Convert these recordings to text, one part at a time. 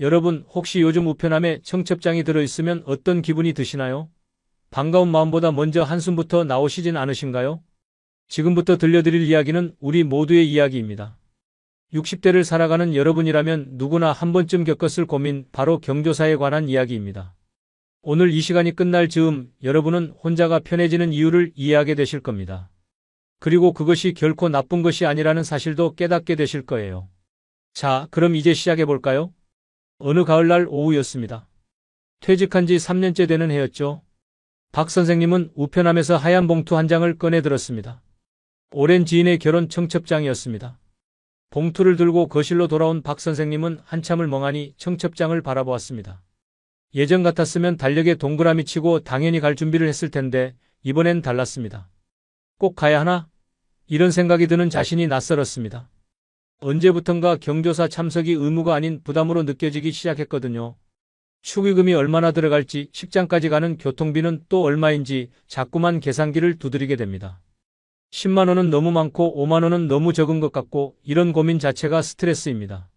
여러분, 혹시 요즘 우편함에 청첩장이 들어있으면 어떤 기분이 드시나요? 반가운 마음보다 먼저 한숨부터 나오시진 않으신가요? 지금부터 들려드릴 이야기는 우리 모두의 이야기입니다. 60대를 살아가는 여러분이라면 누구나 한 번쯤 겪었을 고민, 바로 경조사에 관한 이야기입니다. 오늘 이 시간이 끝날 즈음 여러분은 혼자가 편해지는 이유를 이해하게 되실 겁니다. 그리고 그것이 결코 나쁜 것이 아니라는 사실도 깨닫게 되실 거예요. 자, 그럼 이제 시작해 볼까요? 어느 가을날 오후였습니다. 퇴직한 지 3년째 되는 해였죠. 박 선생님은 우편함에서 하얀 봉투 한 장을 꺼내 들었습니다. 오랜 지인의 결혼 청첩장이었습니다. 봉투를 들고 거실로 돌아온 박 선생님은 한참을 멍하니 청첩장을 바라보았습니다. 예전 같았으면 달력에 동그라미 치고 당연히 갈 준비를 했을 텐데 이번엔 달랐습니다. 꼭 가야 하나? 이런 생각이 드는 자신이 낯설었습니다. 언제부턴가 경조사 참석이 의무가 아닌 부담으로 느껴지기 시작했거든요. 축의금이 얼마나 들어갈지, 식장까지 가는 교통비는 또 얼마인지 자꾸만 계산기를 두드리게 됩니다. 10만 원은 너무 많고 5만 원은 너무 적은 것 같고, 이런 고민 자체가 스트레스입니다.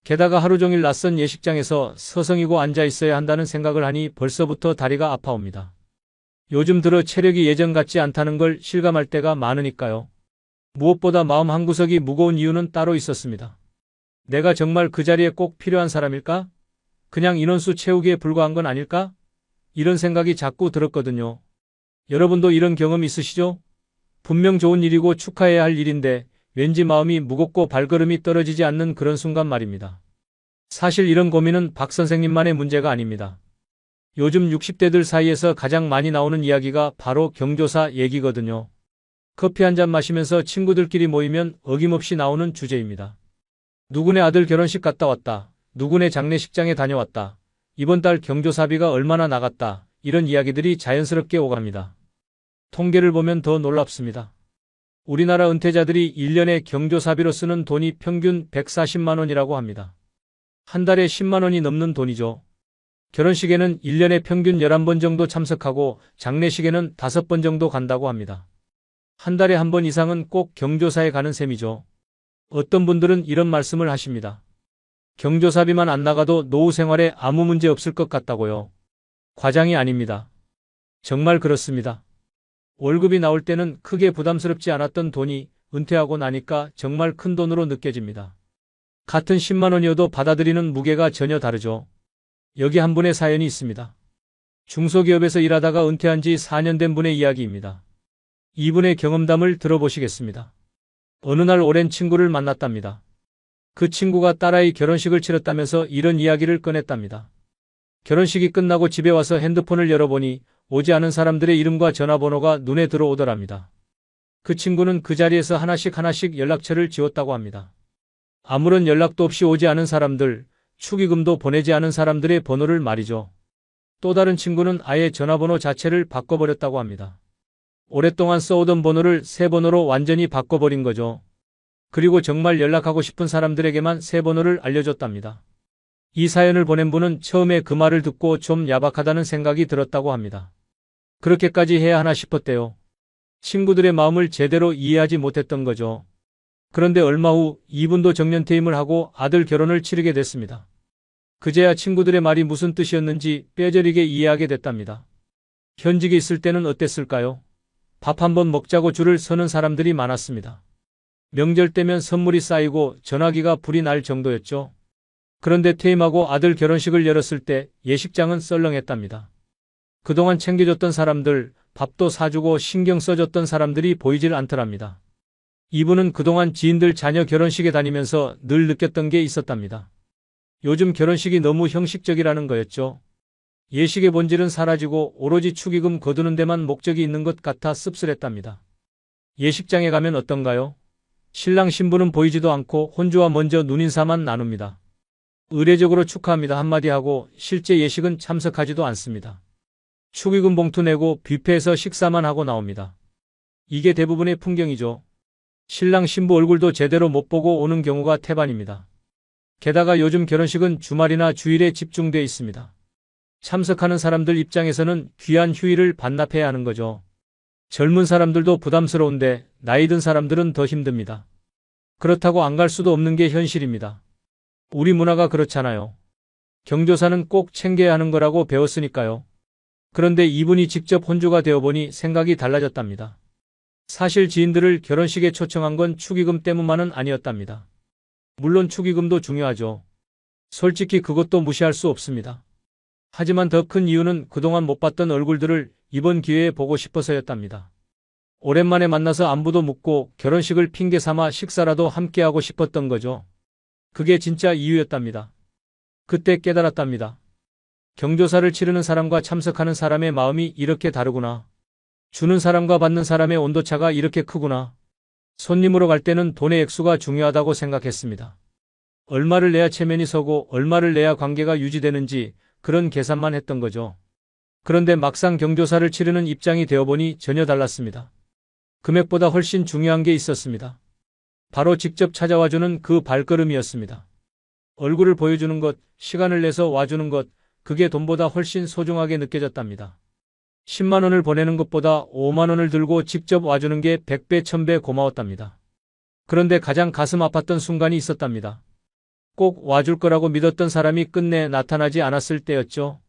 게다가 하루 종일 낯선 예식장에서 서성이고 앉아 있어야 한다는 생각을 하니 벌써부터 다리가 아파옵니다. 요즘 들어 체력이 예전 같지 않다는 걸 실감할 때가 많으니까요. 무엇보다 마음 한구석이 무거운 이유는 따로 있었습니다. 내가 정말 그 자리에 꼭 필요한 사람일까? 그냥 인원수 채우기에 불과한 건 아닐까? 이런 생각이 자꾸 들었거든요. 여러분도 이런 경험 있으시죠? 분명 좋은 일이고 축하해야 할 일인데 왠지 마음이 무겁고 발걸음이 떨어지지 않는 그런 순간 말입니다. 사실 이런 고민은 박 선생님만의 문제가 아닙니다. 요즘 60대들 사이에서 가장 많이 나오는 이야기가 바로 경조사 얘기거든요. 커피 한 잔 마시면서 친구들끼리 모이면 어김없이 나오는 주제입니다. 누구네 아들 결혼식 갔다 왔다. 누구네 장례식장에 다녀왔다. 이번 달 경조사비가 얼마나 나갔다. 이런 이야기들이 자연스럽게 오갑니다. 통계를 보면 더 놀랍습니다. 우리나라 은퇴자들이 1년에 경조사비로 쓰는 돈이 평균 140만 원이라고 합니다. 한 달에 10만 원이 넘는 돈이죠. 결혼식에는 1년에 평균 11번 정도 참석하고 장례식에는 5번 정도 간다고 합니다. 한 달에 한 번 이상은 꼭 경조사에 가는 셈이죠. 어떤 분들은 이런 말씀을 하십니다. 경조사비만 안 나가도 노후 생활에 아무 문제 없을 것 같다고요. 과장이 아닙니다. 정말 그렇습니다. 월급이 나올 때는 크게 부담스럽지 않았던 돈이 은퇴하고 나니까 정말 큰 돈으로 느껴집니다. 같은 10만 원이어도 받아들이는 무게가 전혀 다르죠. 여기 한 분의 사연이 있습니다. 중소기업에서 일하다가 은퇴한 지 4년 된 분의 이야기입니다. 이분의 경험담을 들어보시겠습니다. 어느 날 오랜 친구를 만났답니다. 그 친구가 딸아이 결혼식을 치렀다면서 이런 이야기를 꺼냈답니다. 결혼식이 끝나고 집에 와서 핸드폰을 열어보니 오지 않은 사람들의 이름과 전화번호가 눈에 들어오더랍니다. 그 친구는 그 자리에서 하나씩 연락처를 지웠다고 합니다. 아무런 연락도 없이 오지 않은 사람들, 축의금도 보내지 않은 사람들의 번호를 말이죠. 또 다른 친구는 아예 전화번호 자체를 바꿔버렸다고 합니다. 오랫동안 써오던 번호를 새 번호로 완전히 바꿔버린 거죠. 그리고 정말 연락하고 싶은 사람들에게만 새 번호를 알려줬답니다. 이 사연을 보낸 분은 처음에 그 말을 듣고 좀 야박하다는 생각이 들었다고 합니다. 그렇게까지 해야 하나 싶었대요. 친구들의 마음을 제대로 이해하지 못했던 거죠. 그런데 얼마 후 이분도 정년퇴임을 하고 아들 결혼을 치르게 됐습니다. 그제야 친구들의 말이 무슨 뜻이었는지 뼈저리게 이해하게 됐답니다. 현직에 있을 때는 어땠을까요? 밥 한번 먹자고 줄을 서는 사람들이 많았습니다. 명절 때면 선물이 쌓이고 전화기가 불이 날 정도였죠. 그런데 퇴임하고 아들 결혼식을 열었을 때 예식장은 썰렁했답니다. 그동안 챙겨줬던 사람들, 밥도 사주고 신경 써줬던 사람들이 보이질 않더랍니다. 이분은 그동안 지인들 자녀 결혼식에 다니면서 늘 느꼈던 게 있었답니다. 요즘 결혼식이 너무 형식적이라는 거였죠. 예식의 본질은 사라지고 오로지 축의금 거두는 데만 목적이 있는 것 같아 씁쓸했답니다. 예식장에 가면 어떤가요? 신랑 신부는 보이지도 않고 혼주와 먼저 눈인사만 나눕니다. 의례적으로 축하합니다 한마디 하고 실제 예식은 참석하지도 않습니다. 축의금 봉투 내고 뷔페에서 식사만 하고 나옵니다. 이게 대부분의 풍경이죠. 신랑 신부 얼굴도 제대로 못 보고 오는 경우가 태반입니다. 게다가 요즘 결혼식은 주말이나 주일에 집중돼 있습니다. 참석하는 사람들 입장에서는 귀한 휴일을 반납해야 하는 거죠. 젊은 사람들도 부담스러운데 나이 든 사람들은 더 힘듭니다. 그렇다고 안 갈 수도 없는 게 현실입니다. 우리 문화가 그렇잖아요. 경조사는 꼭 챙겨야 하는 거라고 배웠으니까요. 그런데 이분이 직접 혼주가 되어보니 생각이 달라졌답니다. 사실 지인들을 결혼식에 초청한 건 축의금 때문만은 아니었답니다. 물론 축의금도 중요하죠. 솔직히 그것도 무시할 수 없습니다. 하지만 더 큰 이유는 그동안 못 봤던 얼굴들을 이번 기회에 보고 싶어서였답니다. 오랜만에 만나서 안부도 묻고 결혼식을 핑계 삼아 식사라도 함께하고 싶었던 거죠. 그게 진짜 이유였답니다. 그때 깨달았답니다. 경조사를 치르는 사람과 참석하는 사람의 마음이 이렇게 다르구나. 주는 사람과 받는 사람의 온도차가 이렇게 크구나. 손님으로 갈 때는 돈의 액수가 중요하다고 생각했습니다. 얼마를 내야 체면이 서고 얼마를 내야 관계가 유지되는지 그런 계산만 했던 거죠. 그런데 막상 경조사를 치르는 입장이 되어보니 전혀 달랐습니다. 금액보다 훨씬 중요한 게 있었습니다. 바로 직접 찾아와주는 그 발걸음이었습니다. 얼굴을 보여주는 것, 시간을 내서 와주는 것, 그게 돈보다 훨씬 소중하게 느껴졌답니다. 10만 원을 보내는 것보다 5만 원을 들고 직접 와주는 게 100배, 1000배 고마웠답니다. 그런데 가장 가슴 아팠던 순간이 있었답니다. 꼭 와줄 거라고 믿었던 사람이 끝내 나타나지 않았을 때였죠.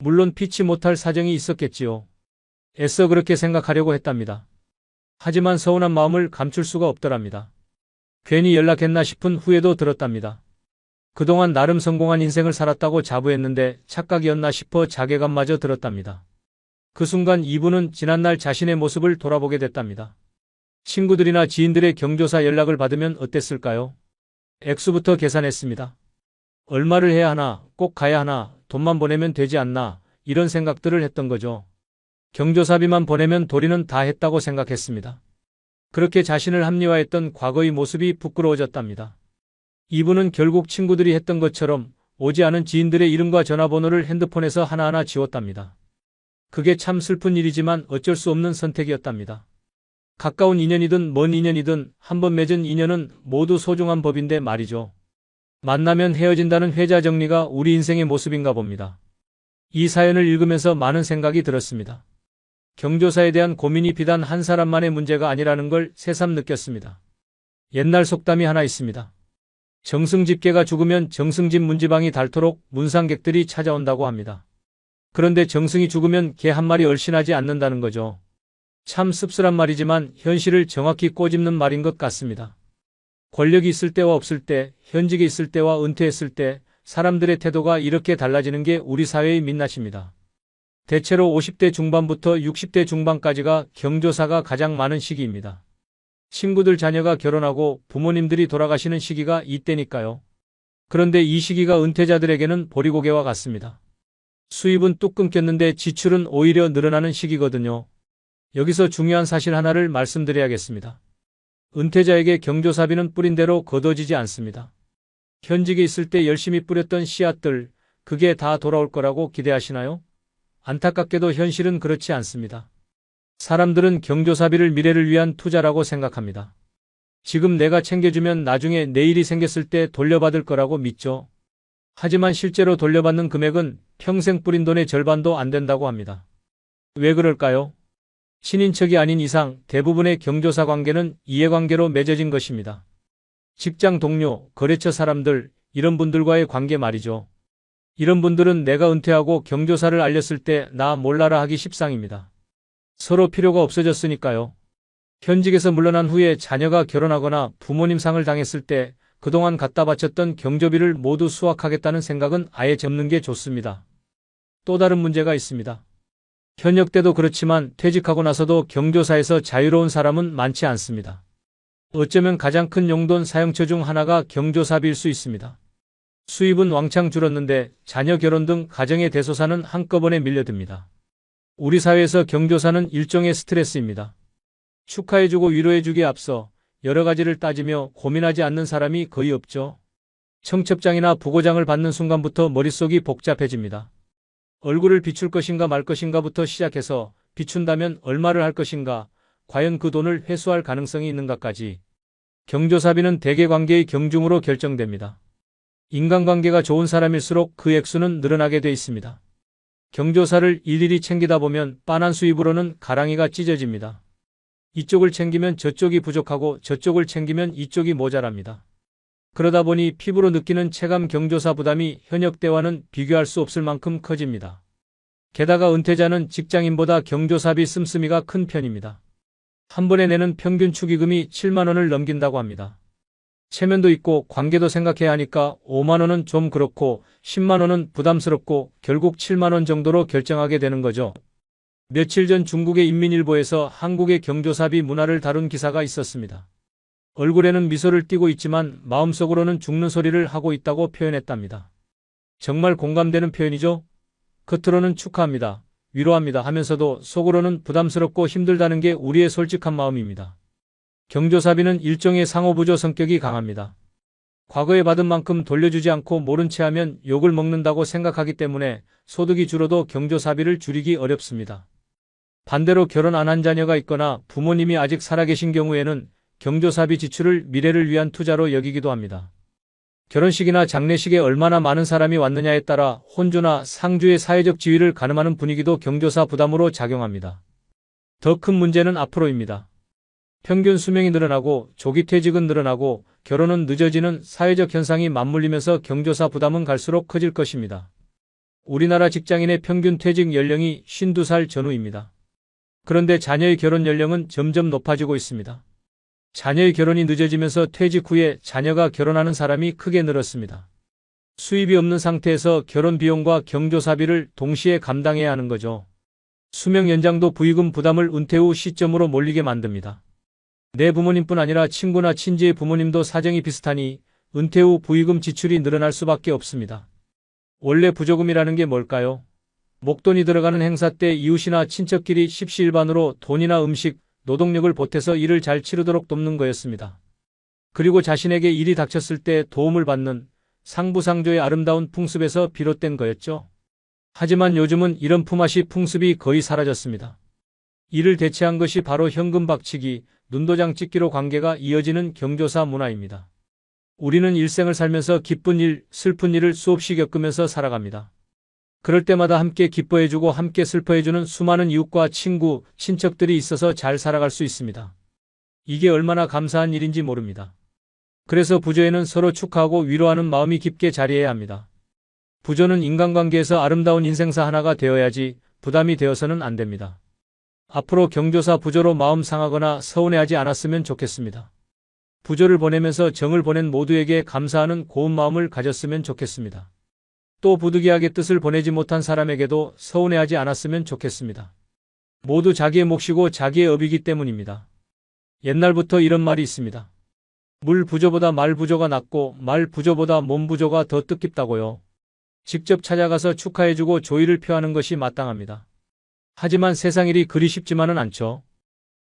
물론 피치 못할 사정이 있었겠지요. 애써 그렇게 생각하려고 했답니다. 하지만 서운한 마음을 감출 수가 없더랍니다. 괜히 연락했나 싶은 후회도 들었답니다. 그동안 나름 성공한 인생을 살았다고 자부했는데 착각이었나 싶어 자괴감마저 들었답니다. 그 순간 이분은 지난날 자신의 모습을 돌아보게 됐답니다. 친구들이나 지인들의 경조사 연락을 받으면 어땠을까요? 액수부터 계산했습니다. 얼마를 해야 하나, 꼭 가야 하나, 돈만 보내면 되지 않나, 이런 생각들을 했던 거죠. 경조사비만 보내면 도리는 다 했다고 생각했습니다. 그렇게 자신을 합리화했던 과거의 모습이 부끄러워졌답니다. 이분은 결국 친구들이 했던 것처럼 오지 않은 지인들의 이름과 전화번호를 핸드폰에서 하나하나 지웠답니다. 그게 참 슬픈 일이지만 어쩔 수 없는 선택이었답니다. 가까운 인연이든 먼 인연이든 한번 맺은 인연은 모두 소중한 법인데 말이죠. 만나면 헤어진다는 회자 정리가 우리 인생의 모습인가 봅니다. 이 사연을 읽으면서 많은 생각이 들었습니다. 경조사에 대한 고민이 비단 한 사람만의 문제가 아니라는 걸 새삼 느꼈습니다. 옛날 속담이 하나 있습니다. 정승집개가 죽으면 정승집 문지방이 닳도록 문상객들이 찾아온다고 합니다. 그런데 정승이 죽으면 개 한 마리 얼씬하지 않는다는 거죠. 참 씁쓸한 말이지만 현실을 정확히 꼬집는 말인 것 같습니다. 권력이 있을 때와 없을 때, 현직에 있을 때와 은퇴했을 때 사람들의 태도가 이렇게 달라지는 게 우리 사회의 민낯입니다. 대체로 50대 중반부터 60대 중반까지가 경조사가 가장 많은 시기입니다. 친구들 자녀가 결혼하고 부모님들이 돌아가시는 시기가 이때니까요. 그런데 이 시기가 은퇴자들에게는 보리고개와 같습니다. 수입은 뚝 끊겼는데 지출은 오히려 늘어나는 시기거든요. 여기서 중요한 사실 하나를 말씀드려야겠습니다. 은퇴자에게 경조사비는 뿌린 대로 거둬지지 않습니다. 현직에 있을 때 열심히 뿌렸던 씨앗들, 그게 다 돌아올 거라고 기대하시나요? 안타깝게도 현실은 그렇지 않습니다. 사람들은 경조사비를 미래를 위한 투자라고 생각합니다. 지금 내가 챙겨주면 나중에 내일이 생겼을 때 돌려받을 거라고 믿죠. 하지만 실제로 돌려받는 금액은 평생 뿌린 돈의 절반도 안 된다고 합니다. 왜 그럴까요? 친인척이 아닌 이상 대부분의 경조사 관계는 이해관계로 맺어진 것입니다. 직장 동료, 거래처 사람들, 이런 분들과의 관계 말이죠. 이런 분들은 내가 은퇴하고 경조사를 알렸을 때 나 몰라라 하기 십상입니다. 서로 필요가 없어졌으니까요. 현직에서 물러난 후에 자녀가 결혼하거나 부모님 상을 당했을 때 그동안 갖다 바쳤던 경조비를 모두 수확하겠다는 생각은 아예 접는 게 좋습니다. 또 다른 문제가 있습니다. 현역 때도 그렇지만 퇴직하고 나서도 경조사에서 자유로운 사람은 많지 않습니다. 어쩌면 가장 큰 용돈 사용처 중 하나가 경조사비일 수 있습니다. 수입은 왕창 줄었는데 자녀 결혼 등 가정의 대소사는 한꺼번에 밀려듭니다. 우리 사회에서 경조사는 일종의 스트레스입니다. 축하해주고 위로해주기에 앞서 여러 가지를 따지며 고민하지 않는 사람이 거의 없죠. 청첩장이나 부고장을 받는 순간부터 머릿속이 복잡해집니다. 얼굴을 비출 것인가 말 것인가부터 시작해서 비춘다면 얼마를 할 것인가, 과연 그 돈을 회수할 가능성이 있는가까지. 경조사비는 대개관계의 경중으로 결정됩니다. 인간관계가 좋은 사람일수록 그 액수는 늘어나게 돼 있습니다. 경조사를 일일이 챙기다 보면 빤한 수입으로는 가랑이가 찢어집니다. 이쪽을 챙기면 저쪽이 부족하고 저쪽을 챙기면 이쪽이 모자랍니다. 그러다 보니 피부로 느끼는 체감 경조사 부담이 현역 때와는 비교할 수 없을 만큼 커집니다. 게다가 은퇴자는 직장인보다 경조사비 씀씀이가 큰 편입니다. 한 번에 내는 평균 축의금이 7만 원을 넘긴다고 합니다. 체면도 있고 관계도 생각해야 하니까 5만 원은 좀 그렇고 10만 원은 부담스럽고 결국 7만 원 정도로 결정하게 되는 거죠. 며칠 전 중국의 인민일보에서 한국의 경조사비 문화를 다룬 기사가 있었습니다. 얼굴에는 미소를 띠고 있지만 마음속으로는 죽는 소리를 하고 있다고 표현했답니다. 정말 공감되는 표현이죠? 겉으로는 축하합니다. 위로합니다 하면서도 속으로는 부담스럽고 힘들다는 게 우리의 솔직한 마음입니다. 경조사비는 일종의 상호부조 성격이 강합니다. 과거에 받은 만큼 돌려주지 않고 모른 채 하면 욕을 먹는다고 생각하기 때문에 소득이 줄어도 경조사비를 줄이기 어렵습니다. 반대로 결혼 안 한 자녀가 있거나 부모님이 아직 살아계신 경우에는 경조사비 지출을 미래를 위한 투자로 여기기도 합니다. 결혼식이나 장례식에 얼마나 많은 사람이 왔느냐에 따라 혼주나 상주의 사회적 지위를 가늠하는 분위기도 경조사 부담으로 작용합니다. 더 큰 문제는 앞으로입니다. 평균 수명이 늘어나고 조기 퇴직은 늘어나고 결혼은 늦어지는 사회적 현상이 맞물리면서 경조사 부담은 갈수록 커질 것입니다. 우리나라 직장인의 평균 퇴직 연령이 52살 전후입니다. 그런데 자녀의 결혼 연령은 점점 높아지고 있습니다. 자녀의 결혼이 늦어지면서 퇴직 후에 자녀가 결혼하는 사람이 크게 늘었습니다. 수입이 없는 상태에서 결혼 비용과 경조사비를 동시에 감당해야 하는 거죠. 수명 연장도 부의금 부담을 은퇴 후 시점으로 몰리게 만듭니다. 내 부모님뿐 아니라 친구나 친지의 부모님도 사정이 비슷하니 은퇴 후 부의금 지출이 늘어날 수밖에 없습니다. 원래 부조금이라는 게 뭘까요? 목돈이 들어가는 행사 때 이웃이나 친척끼리 십시일반으로 돈이나 음식, 노동력을 보태서 일을 잘 치르도록 돕는 거였습니다. 그리고 자신에게 일이 닥쳤을 때 도움을 받는 상부상조의 아름다운 풍습에서 비롯된 거였죠. 하지만 요즘은 이런 품앗이 풍습이 거의 사라졌습니다. 이를 대체한 것이 바로 현금 박치기, 눈도장 찍기로 관계가 이어지는 경조사 문화입니다. 우리는 일생을 살면서 기쁜 일, 슬픈 일을 수없이 겪으면서 살아갑니다. 그럴 때마다 함께 기뻐해주고 함께 슬퍼해주는 수많은 이웃과 친구, 친척들이 있어서 잘 살아갈 수 있습니다. 이게 얼마나 감사한 일인지 모릅니다. 그래서 부조에는 서로 축하하고 위로하는 마음이 깊게 자리해야 합니다. 부조는 인간관계에서 아름다운 인생사 하나가 되어야지 부담이 되어서는 안 됩니다. 앞으로 경조사 부조로 마음 상하거나 서운해하지 않았으면 좋겠습니다. 부조를 보내면서 정을 보낸 모두에게 감사하는 고운 마음을 가졌으면 좋겠습니다. 또 부득이하게 뜻을 보내지 못한 사람에게도 서운해하지 않았으면 좋겠습니다. 모두 자기의 몫이고 자기의 업이기 때문입니다. 옛날부터 이런 말이 있습니다. 물 부조보다 말 부조가 낫고 말 부조보다 몸 부조가 더 뜻깊다고요. 직접 찾아가서 축하해주고 조의를 표하는 것이 마땅합니다. 하지만 세상 일이 그리 쉽지만은 않죠.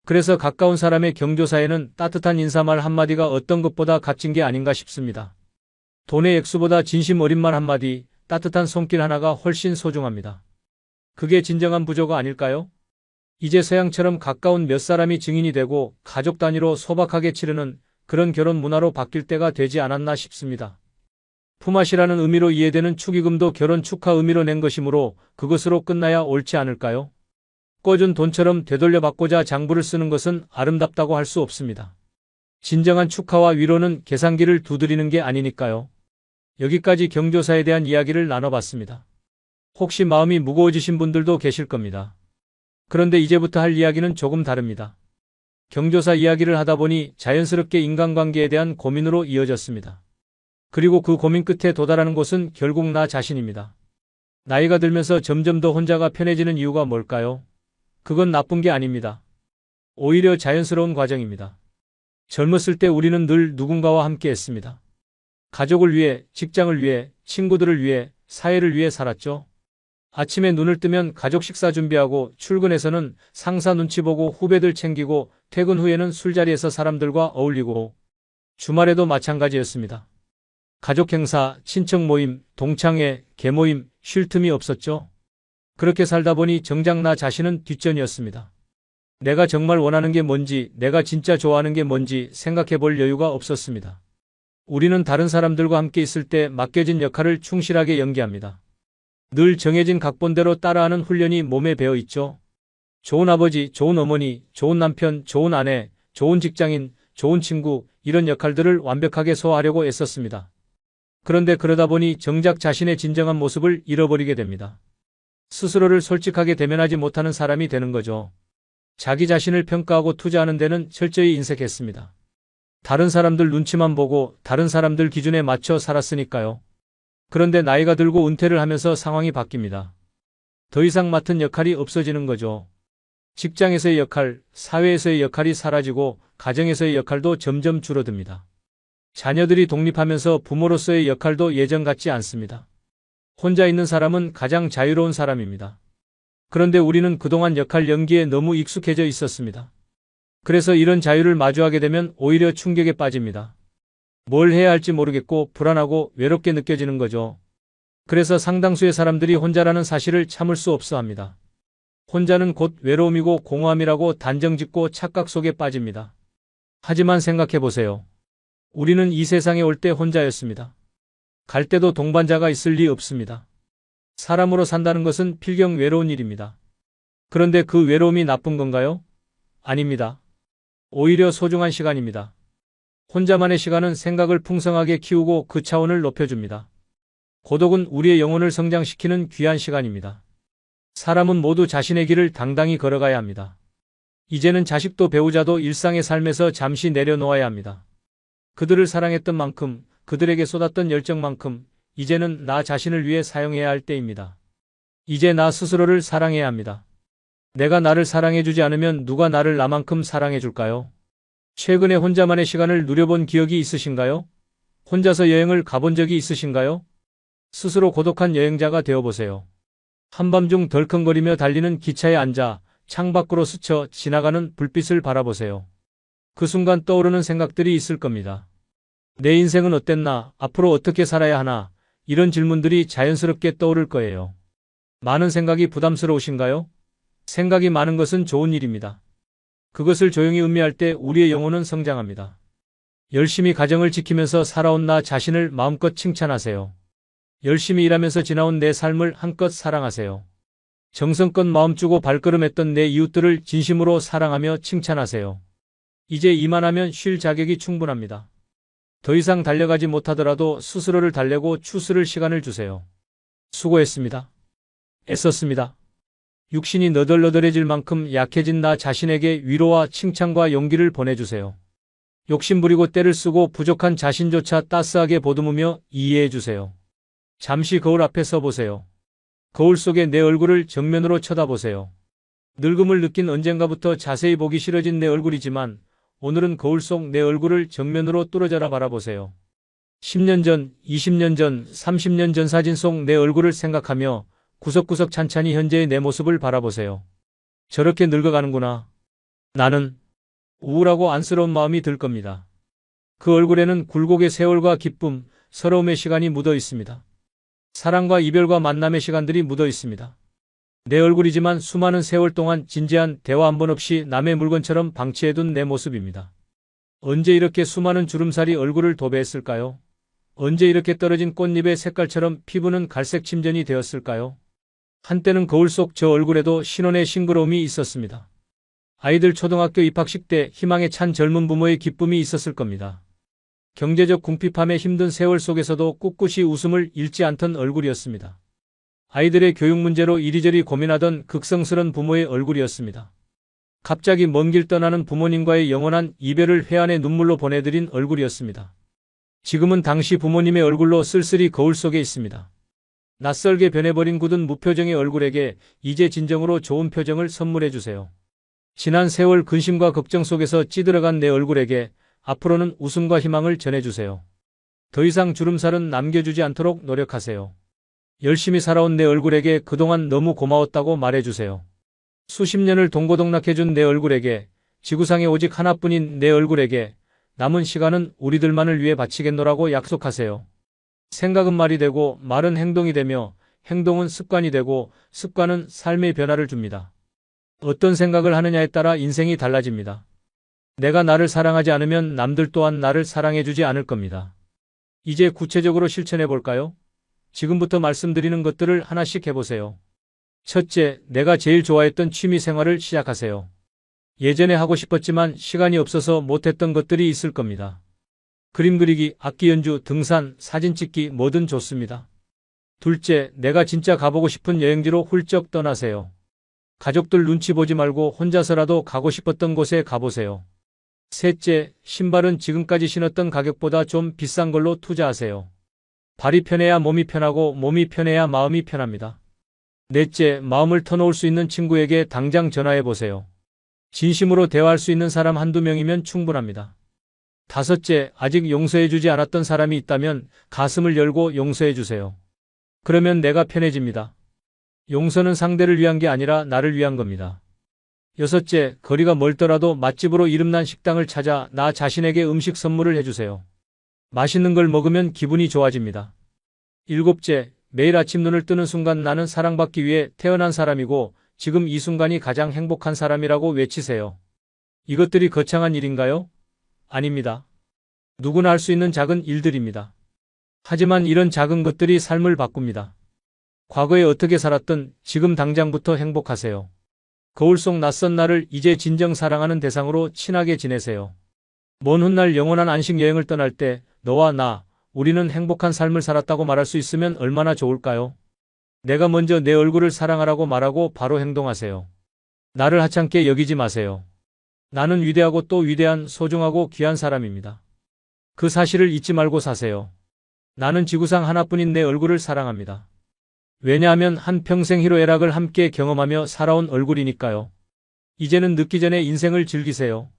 그래서 가까운 사람의 경조사에는 따뜻한 인사말 한마디가 어떤 것보다 값진 게 아닌가 싶습니다. 돈의 액수보다 진심 어린 말 한마디, 따뜻한 손길 하나가 훨씬 소중합니다. 그게 진정한 부조가 아닐까요? 이제 서양처럼 가까운 몇 사람이 증인이 되고 가족 단위로 소박하게 치르는 그런 결혼 문화로 바뀔 때가 되지 않았나 싶습니다. 품앗이라는 의미로 이해되는 축의금도 결혼 축하 의미로 낸 것이므로 그것으로 끝나야 옳지 않을까요? 꿔준 돈처럼 되돌려받고자 장부를 쓰는 것은 아름답다고 할 수 없습니다. 진정한 축하와 위로는 계산기를 두드리는 게 아니니까요. 여기까지 경조사에 대한 이야기를 나눠봤습니다. 혹시 마음이 무거워지신 분들도 계실 겁니다. 그런데 이제부터 할 이야기는 조금 다릅니다. 경조사 이야기를 하다 보니 자연스럽게 인간관계에 대한 고민으로 이어졌습니다. 그리고 그 고민 끝에 도달하는 곳은 결국 나 자신입니다. 나이가 들면서 점점 더 혼자가 편해지는 이유가 뭘까요? 그건 나쁜 게 아닙니다. 오히려 자연스러운 과정입니다. 젊었을 때 우리는 늘 누군가와 함께 했습니다. 가족을 위해, 직장을 위해, 친구들을 위해, 사회를 위해 살았죠. 아침에 눈을 뜨면 가족 식사 준비하고 출근해서는 상사 눈치 보고 후배들 챙기고 퇴근 후에는 술자리에서 사람들과 어울리고 주말에도 마찬가지였습니다. 가족 행사, 친척 모임, 동창회, 계모임, 쉴 틈이 없었죠. 그렇게 살다 보니 정작 나 자신은 뒷전이었습니다. 내가 정말 원하는 게 뭔지, 내가 진짜 좋아하는 게 뭔지 생각해 볼 여유가 없었습니다. 우리는 다른 사람들과 함께 있을 때 맡겨진 역할을 충실하게 연기합니다. 늘 정해진 각본대로 따라하는 훈련이 몸에 배어 있죠. 좋은 아버지, 좋은 어머니, 좋은 남편, 좋은 아내, 좋은 직장인, 좋은 친구, 이런 역할들을 완벽하게 소화하려고 애썼습니다. 그런데 그러다 보니 정작 자신의 진정한 모습을 잃어버리게 됩니다. 스스로를 솔직하게 대면하지 못하는 사람이 되는 거죠. 자기 자신을 평가하고 투자하는 데는 철저히 인색했습니다. 다른 사람들 눈치만 보고 다른 사람들 기준에 맞춰 살았으니까요. 그런데 나이가 들고 은퇴를 하면서 상황이 바뀝니다. 더 이상 맡은 역할이 없어지는 거죠. 직장에서의 역할, 사회에서의 역할이 사라지고 가정에서의 역할도 점점 줄어듭니다. 자녀들이 독립하면서 부모로서의 역할도 예전 같지 않습니다. 혼자 있는 사람은 가장 자유로운 사람입니다. 그런데 우리는 그동안 역할 연기에 너무 익숙해져 있었습니다. 그래서 이런 자유를 마주하게 되면 오히려 충격에 빠집니다. 뭘 해야 할지 모르겠고 불안하고 외롭게 느껴지는 거죠. 그래서 상당수의 사람들이 혼자라는 사실을 참을 수 없어 합니다. 혼자는 곧 외로움이고 공허함이라고 단정짓고 착각 속에 빠집니다. 하지만 생각해 보세요. 우리는 이 세상에 올 때 혼자였습니다. 갈 때도 동반자가 있을 리 없습니다. 사람으로 산다는 것은 필경 외로운 일입니다. 그런데 그 외로움이 나쁜 건가요? 아닙니다. 오히려 소중한 시간입니다. 혼자만의 시간은 생각을 풍성하게 키우고 그 차원을 높여줍니다. 고독은 우리의 영혼을 성장시키는 귀한 시간입니다. 사람은 모두 자신의 길을 당당히 걸어가야 합니다. 이제는 자식도 배우자도 일상의 삶에서 잠시 내려놓아야 합니다. 그들을 사랑했던 만큼, 그들에게 쏟았던 열정만큼 이제는 나 자신을 위해 사용해야 할 때입니다. 이제 나 스스로를 사랑해야 합니다. 내가 나를 사랑해주지 않으면 누가 나를 나만큼 사랑해줄까요? 최근에 혼자만의 시간을 누려본 기억이 있으신가요? 혼자서 여행을 가본 적이 있으신가요? 스스로 고독한 여행자가 되어보세요. 한밤중 덜컹거리며 달리는 기차에 앉아 창밖으로 스쳐 지나가는 불빛을 바라보세요. 그 순간 떠오르는 생각들이 있을 겁니다. 내 인생은 어땠나? 앞으로 어떻게 살아야 하나? 이런 질문들이 자연스럽게 떠오를 거예요. 많은 생각이 부담스러우신가요? 생각이 많은 것은 좋은 일입니다. 그것을 조용히 음미할 때 우리의 영혼은 성장합니다. 열심히 가정을 지키면서 살아온 나 자신을 마음껏 칭찬하세요. 열심히 일하면서 지나온 내 삶을 한껏 사랑하세요. 정성껏 마음 주고 발걸음했던 내 이웃들을 진심으로 사랑하며 칭찬하세요. 이제 이만하면 쉴 자격이 충분합니다. 더 이상 달려가지 못하더라도 스스로를 달래고 추스를 시간을 주세요. 수고했습니다. 애썼습니다. 육신이 너덜너덜해질 만큼 약해진 나 자신에게 위로와 칭찬과 용기를 보내주세요. 욕심부리고 때를 쓰고 부족한 자신조차 따스하게 보듬으며 이해해주세요. 잠시 거울 앞에 서보세요. 거울 속에 내 얼굴을 정면으로 쳐다보세요. 늙음을 느낀 언젠가부터 자세히 보기 싫어진 내 얼굴이지만 오늘은 거울 속 내 얼굴을 정면으로 뚫어져라 바라보세요. 10년 전, 20년 전, 30년 전 사진 속 내 얼굴을 생각하며 구석구석 찬찬히 현재의 내 모습을 바라보세요. 저렇게 늙어가는구나. 나는 우울하고 안쓰러운 마음이 들 겁니다. 그 얼굴에는 굴곡의 세월과 기쁨, 서러움의 시간이 묻어 있습니다. 사랑과 이별과 만남의 시간들이 묻어 있습니다. 내 얼굴이지만 수많은 세월 동안 진지한 대화 한 번 없이 남의 물건처럼 방치해둔 내 모습입니다. 언제 이렇게 수많은 주름살이 얼굴을 도배했을까요? 언제 이렇게 떨어진 꽃잎의 색깔처럼 피부는 갈색 침전이 되었을까요? 한때는 거울 속 저 얼굴에도 신혼의 싱그러움이 있었습니다. 아이들 초등학교 입학식 때 희망에 찬 젊은 부모의 기쁨이 있었을 겁니다. 경제적 궁핍함의 힘든 세월 속에서도 꿋꿋이 웃음을 잃지 않던 얼굴이었습니다. 아이들의 교육 문제로 이리저리 고민하던 극성스런 부모의 얼굴이었습니다. 갑자기 먼 길 떠나는 부모님과의 영원한 이별을 회한의 눈물로 보내드린 얼굴이었습니다. 지금은 당시 부모님의 얼굴로 쓸쓸히 거울 속에 있습니다. 낯설게 변해버린 굳은 무표정의 얼굴에게 이제 진정으로 좋은 표정을 선물해주세요. 지난 세월 근심과 걱정 속에서 찌들어간 내 얼굴에게 앞으로는 웃음과 희망을 전해주세요. 더 이상 주름살은 남겨주지 않도록 노력하세요. 열심히 살아온 내 얼굴에게 그동안 너무 고마웠다고 말해주세요. 수십 년을 동고동락해준 내 얼굴에게, 지구상에 오직 하나뿐인 내 얼굴에게 남은 시간은 우리들만을 위해 바치겠노라고 약속하세요. 생각은 말이 되고 말은 행동이 되며 행동은 습관이 되고 습관은 삶의 변화를 줍니다. 어떤 생각을 하느냐에 따라 인생이 달라집니다. 내가 나를 사랑하지 않으면 남들 또한 나를 사랑해주지 않을 겁니다. 이제 구체적으로 실천해 볼까요? 지금부터 말씀드리는 것들을 하나씩 해보세요. 첫째, 내가 제일 좋아했던 취미 생활을 시작하세요. 예전에 하고 싶었지만 시간이 없어서 못했던 것들이 있을 겁니다. 그림 그리기, 악기 연주, 등산, 사진 찍기 뭐든 좋습니다. 둘째, 내가 진짜 가보고 싶은 여행지로 훌쩍 떠나세요. 가족들 눈치 보지 말고 혼자서라도 가고 싶었던 곳에 가보세요. 셋째, 신발은 지금까지 신었던 가격보다 좀 비싼 걸로 투자하세요. 발이 편해야 몸이 편하고 몸이 편해야 마음이 편합니다. 넷째, 마음을 터놓을 수 있는 친구에게 당장 전화해 보세요. 진심으로 대화할 수 있는 사람 한두 명이면 충분합니다. 다섯째, 아직 용서해주지 않았던 사람이 있다면 가슴을 열고 용서해주세요. 그러면 내가 편해집니다. 용서는 상대를 위한 게 아니라 나를 위한 겁니다. 여섯째, 거리가 멀더라도 맛집으로 이름난 식당을 찾아 나 자신에게 음식 선물을 해주세요. 맛있는 걸 먹으면 기분이 좋아집니다. 일곱째, 매일 아침 눈을 뜨는 순간 나는 사랑받기 위해 태어난 사람이고 지금 이 순간이 가장 행복한 사람이라고 외치세요. 이것들이 거창한 일인가요? 아닙니다. 누구나 할 수 있는 작은 일들입니다. 하지만 이런 작은 것들이 삶을 바꿉니다. 과거에 어떻게 살았든 지금 당장부터 행복하세요. 거울 속 낯선 나를 이제 진정 사랑하는 대상으로 친하게 지내세요. 먼 훗날 영원한 안식 여행을 떠날 때 너와 나, 우리는 행복한 삶을 살았다고 말할 수 있으면 얼마나 좋을까요? 내가 먼저 내 얼굴을 사랑하라고 말하고 바로 행동하세요. 나를 하찮게 여기지 마세요. 나는 위대하고 또 위대한 소중하고 귀한 사람입니다. 그 사실을 잊지 말고 사세요. 나는 지구상 하나뿐인 내 얼굴을 사랑합니다. 왜냐하면 한평생 희로애락을 함께 경험하며 살아온 얼굴이니까요. 이제는 늦기 전에 인생을 즐기세요.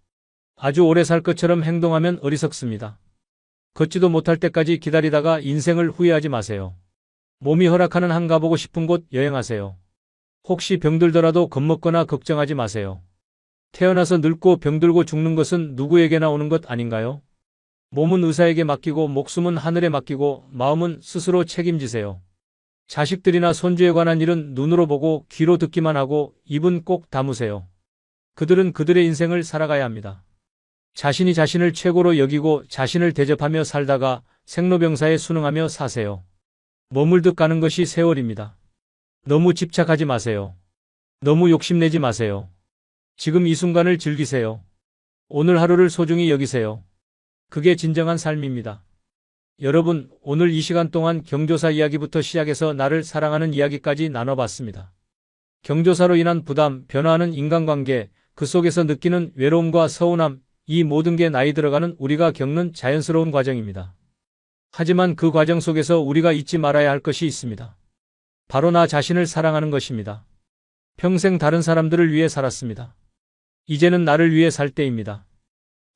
아주 오래 살 것처럼 행동하면 어리석습니다. 걷지도 못할 때까지 기다리다가 인생을 후회하지 마세요. 몸이 허락하는 한 가보고 싶은 곳 여행하세요. 혹시 병들더라도 겁먹거나 걱정하지 마세요. 태어나서 늙고 병들고 죽는 것은 누구에게나 오는 것 아닌가요? 몸은 의사에게 맡기고 목숨은 하늘에 맡기고 마음은 스스로 책임지세요. 자식들이나 손주에 관한 일은 눈으로 보고 귀로 듣기만 하고 입은 꼭 다무세요. 그들은 그들의 인생을 살아가야 합니다. 자신이 자신을 최고로 여기고 자신을 대접하며 살다가 생로병사에 순응하며 사세요. 머물듯 가는 것이 세월입니다. 너무 집착하지 마세요. 너무 욕심내지 마세요. 지금 이 순간을 즐기세요. 오늘 하루를 소중히 여기세요. 그게 진정한 삶입니다. 여러분, 오늘 이 시간 동안 경조사 이야기부터 시작해서 나를 사랑하는 이야기까지 나눠봤습니다. 경조사로 인한 부담, 변화하는 인간관계, 그 속에서 느끼는 외로움과 서운함, 이 모든 게 나이 들어가는 우리가 겪는 자연스러운 과정입니다. 하지만 그 과정 속에서 우리가 잊지 말아야 할 것이 있습니다. 바로 나 자신을 사랑하는 것입니다. 평생 다른 사람들을 위해 살았습니다. 이제는 나를 위해 살 때입니다.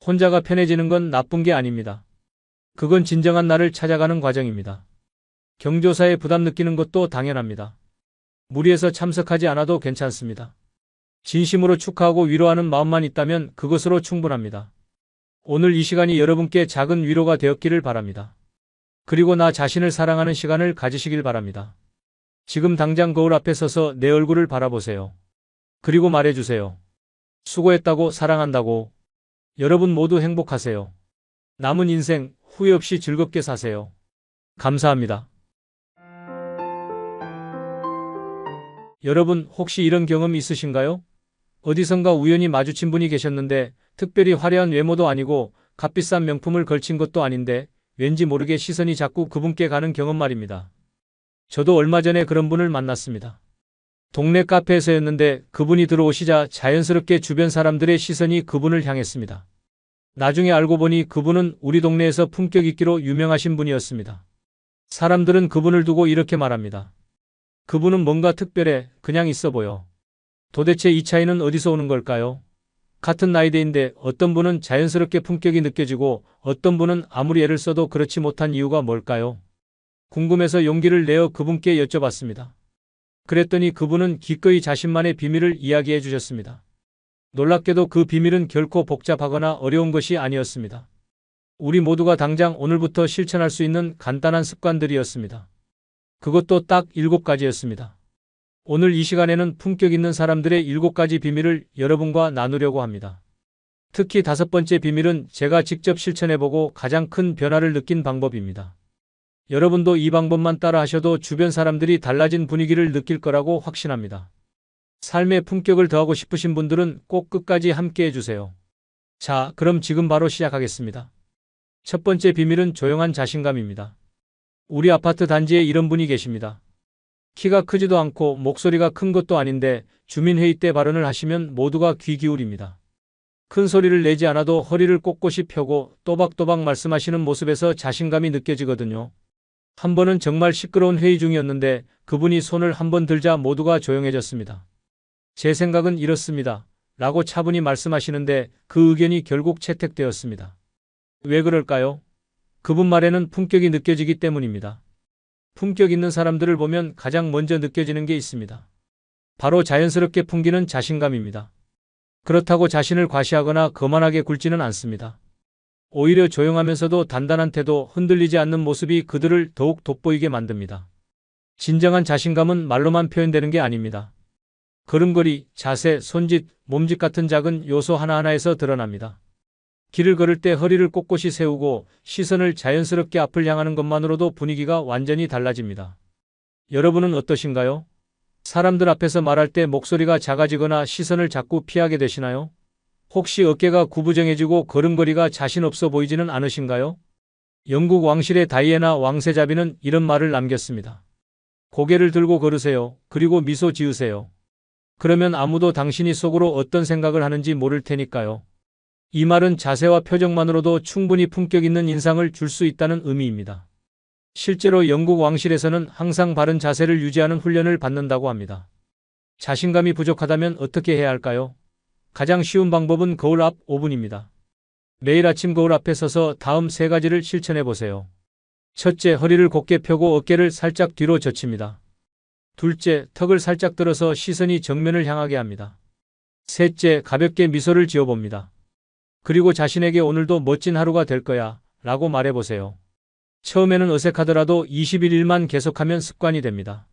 혼자가 편해지는 건 나쁜 게 아닙니다. 그건 진정한 나를 찾아가는 과정입니다. 경조사에 부담 느끼는 것도 당연합니다. 무리해서 참석하지 않아도 괜찮습니다. 진심으로 축하하고 위로하는 마음만 있다면 그것으로 충분합니다. 오늘 이 시간이 여러분께 작은 위로가 되었기를 바랍니다. 그리고 나 자신을 사랑하는 시간을 가지시길 바랍니다. 지금 당장 거울 앞에 서서 내 얼굴을 바라보세요. 그리고 말해주세요. 수고했다고, 사랑한다고. 여러분 모두 행복하세요. 남은 인생 후회 없이 즐겁게 사세요. 감사합니다. 여러분 혹시 이런 경험 있으신가요? 어디선가 우연히 마주친 분이 계셨는데 특별히 화려한 외모도 아니고 값비싼 명품을 걸친 것도 아닌데 왠지 모르게 시선이 자꾸 그분께 가는 경험 말입니다. 저도 얼마 전에 그런 분을 만났습니다. 동네 카페에서였는데 그분이 들어오시자 자연스럽게 주변 사람들의 시선이 그분을 향했습니다. 나중에 알고 보니 그분은 우리 동네에서 품격 있기로 유명하신 분이었습니다. 사람들은 그분을 두고 이렇게 말합니다. 그분은 뭔가 특별해, 그냥 있어 보여. 도대체 이 차이는 어디서 오는 걸까요? 같은 나이대인데 어떤 분은 자연스럽게 품격이 느껴지고 어떤 분은 아무리 애를 써도 그렇지 못한 이유가 뭘까요? 궁금해서 용기를 내어 그분께 여쭤봤습니다. 그랬더니 그분은 기꺼이 자신만의 비밀을 이야기해 주셨습니다. 놀랍게도 그 비밀은 결코 복잡하거나 어려운 것이 아니었습니다. 우리 모두가 당장 오늘부터 실천할 수 있는 간단한 습관들이었습니다. 그것도 딱 7가지였습니다. 오늘 이 시간에는 품격 있는 사람들의 7가지 비밀을 여러분과 나누려고 합니다. 특히 5번째 비밀은 제가 직접 실천해보고 가장 큰 변화를 느낀 방법입니다. 여러분도 이 방법만 따라 하셔도 주변 사람들이 달라진 분위기를 느낄 거라고 확신합니다. 삶의 품격을 더하고 싶으신 분들은 꼭 끝까지 함께 해주세요. 자, 그럼 지금 바로 시작하겠습니다. 첫 번째 비밀은 조용한 자신감입니다. 우리 아파트 단지에 이런 분이 계십니다. 키가 크지도 않고 목소리가 큰 것도 아닌데 주민회의 때 발언을 하시면 모두가 귀 기울입니다. 큰 소리를 내지 않아도 허리를 꼿꼿이 펴고 또박또박 말씀하시는 모습에서 자신감이 느껴지거든요. 한 번은 정말 시끄러운 회의 중이었는데 그분이 손을 한 번 들자 모두가 조용해졌습니다. 제 생각은 이렇습니다. 라고 차분히 말씀하시는데 그 의견이 결국 채택되었습니다. 왜 그럴까요? 그분 말에는 품격이 느껴지기 때문입니다. 품격 있는 사람들을 보면 가장 먼저 느껴지는 게 있습니다. 바로 자연스럽게 풍기는 자신감입니다. 그렇다고 자신을 과시하거나 거만하게 굴지는 않습니다. 오히려 조용하면서도 단단한 태도, 흔들리지 않는 모습이 그들을 더욱 돋보이게 만듭니다. 진정한 자신감은 말로만 표현되는 게 아닙니다. 걸음걸이, 자세, 손짓, 몸짓 같은 작은 요소 하나하나에서 드러납니다. 길을 걸을 때 허리를 꼿꼿이 세우고 시선을 자연스럽게 앞을 향하는 것만으로도 분위기가 완전히 달라집니다. 여러분은 어떠신가요? 사람들 앞에서 말할 때 목소리가 작아지거나 시선을 자꾸 피하게 되시나요? 혹시 어깨가 구부정해지고 걸음걸이가 자신 없어 보이지는 않으신가요? 영국 왕실의 다이애나 왕세자비는 이런 말을 남겼습니다. 고개를 들고 걸으세요. 그리고 미소 지으세요. 그러면 아무도 당신이 속으로 어떤 생각을 하는지 모를 테니까요. 이 말은 자세와 표정만으로도 충분히 품격 있는 인상을 줄 수 있다는 의미입니다. 실제로 영국 왕실에서는 항상 바른 자세를 유지하는 훈련을 받는다고 합니다. 자신감이 부족하다면 어떻게 해야 할까요? 가장 쉬운 방법은 거울 앞 5분입니다. 매일 아침 거울 앞에 서서 다음 3가지를 실천해 보세요. 첫째, 허리를 곧게 펴고 어깨를 살짝 뒤로 젖힙니다. 둘째, 턱을 살짝 들어서 시선이 정면을 향하게 합니다. 셋째, 가볍게 미소를 지어봅니다. 그리고 자신에게 오늘도 멋진 하루가 될 거야 라고 말해보세요. 처음에는 어색하더라도 21일만 계속하면 습관이 됩니다.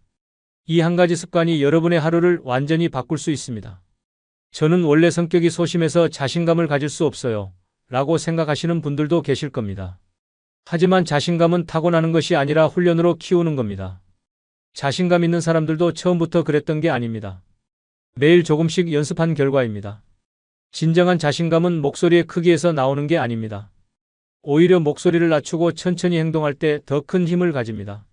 이 한 가지 습관이 여러분의 하루를 완전히 바꿀 수 있습니다. 저는 원래 성격이 소심해서 자신감을 가질 수 없어요 라고 생각하시는 분들도 계실 겁니다. 하지만 자신감은 타고나는 것이 아니라 훈련으로 키우는 겁니다. 자신감 있는 사람들도 처음부터 그랬던 게 아닙니다. 매일 조금씩 연습한 결과입니다. 진정한 자신감은 목소리의 크기에서 나오는 게 아닙니다. 오히려 목소리를 낮추고 천천히 행동할 때 더 큰 힘을 가집니다.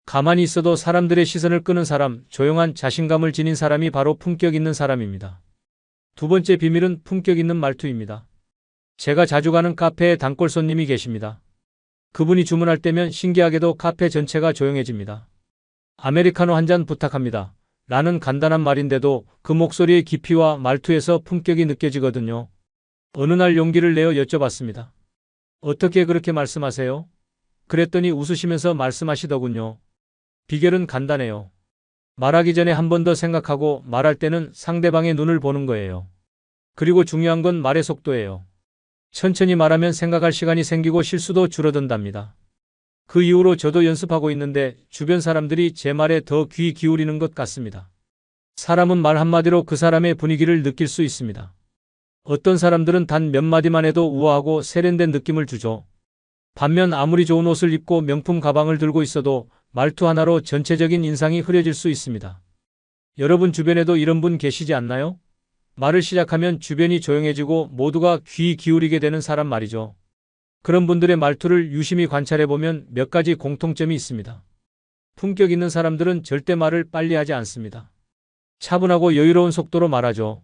가만히 있어도 사람들의 시선을 끄는 사람, 조용한 자신감을 지닌 사람이 바로 품격 있는 사람입니다. 두 번째 비밀은 품격 있는 말투입니다. 제가 자주 가는 카페에 단골 손님이 계십니다. 그분이 주문할 때면 신기하게도 카페 전체가 조용해집니다. 아메리카노 한 잔 부탁합니다. 라는 간단한 말인데도 그 목소리의 깊이와 말투에서 품격이 느껴지거든요. 어느 날 용기를 내어 여쭤봤습니다. 어떻게 그렇게 말씀하세요? 그랬더니 웃으시면서 말씀하시더군요. 비결은 간단해요. 말하기 전에 한 번 더 생각하고 말할 때는 상대방의 눈을 보는 거예요. 그리고 중요한 건 말의 속도예요. 천천히 말하면 생각할 시간이 생기고 실수도 줄어든답니다. 그 이후로 저도 연습하고 있는데 주변 사람들이 제 말에 더 귀 기울이는 것 같습니다. 사람은 말 한마디로 그 사람의 분위기를 느낄 수 있습니다. 어떤 사람들은 단 몇 마디만 해도 우아하고 세련된 느낌을 주죠. 반면 아무리 좋은 옷을 입고 명품 가방을 들고 있어도 말투 하나로 전체적인 인상이 흐려질 수 있습니다. 여러분 주변에도 이런 분 계시지 않나요? 말을 시작하면 주변이 조용해지고 모두가 귀 기울이게 되는 사람 말이죠. 그런 분들의 말투를 유심히 관찰해보면 몇 가지 공통점이 있습니다. 품격 있는 사람들은 절대 말을 빨리 하지 않습니다. 차분하고 여유로운 속도로 말하죠.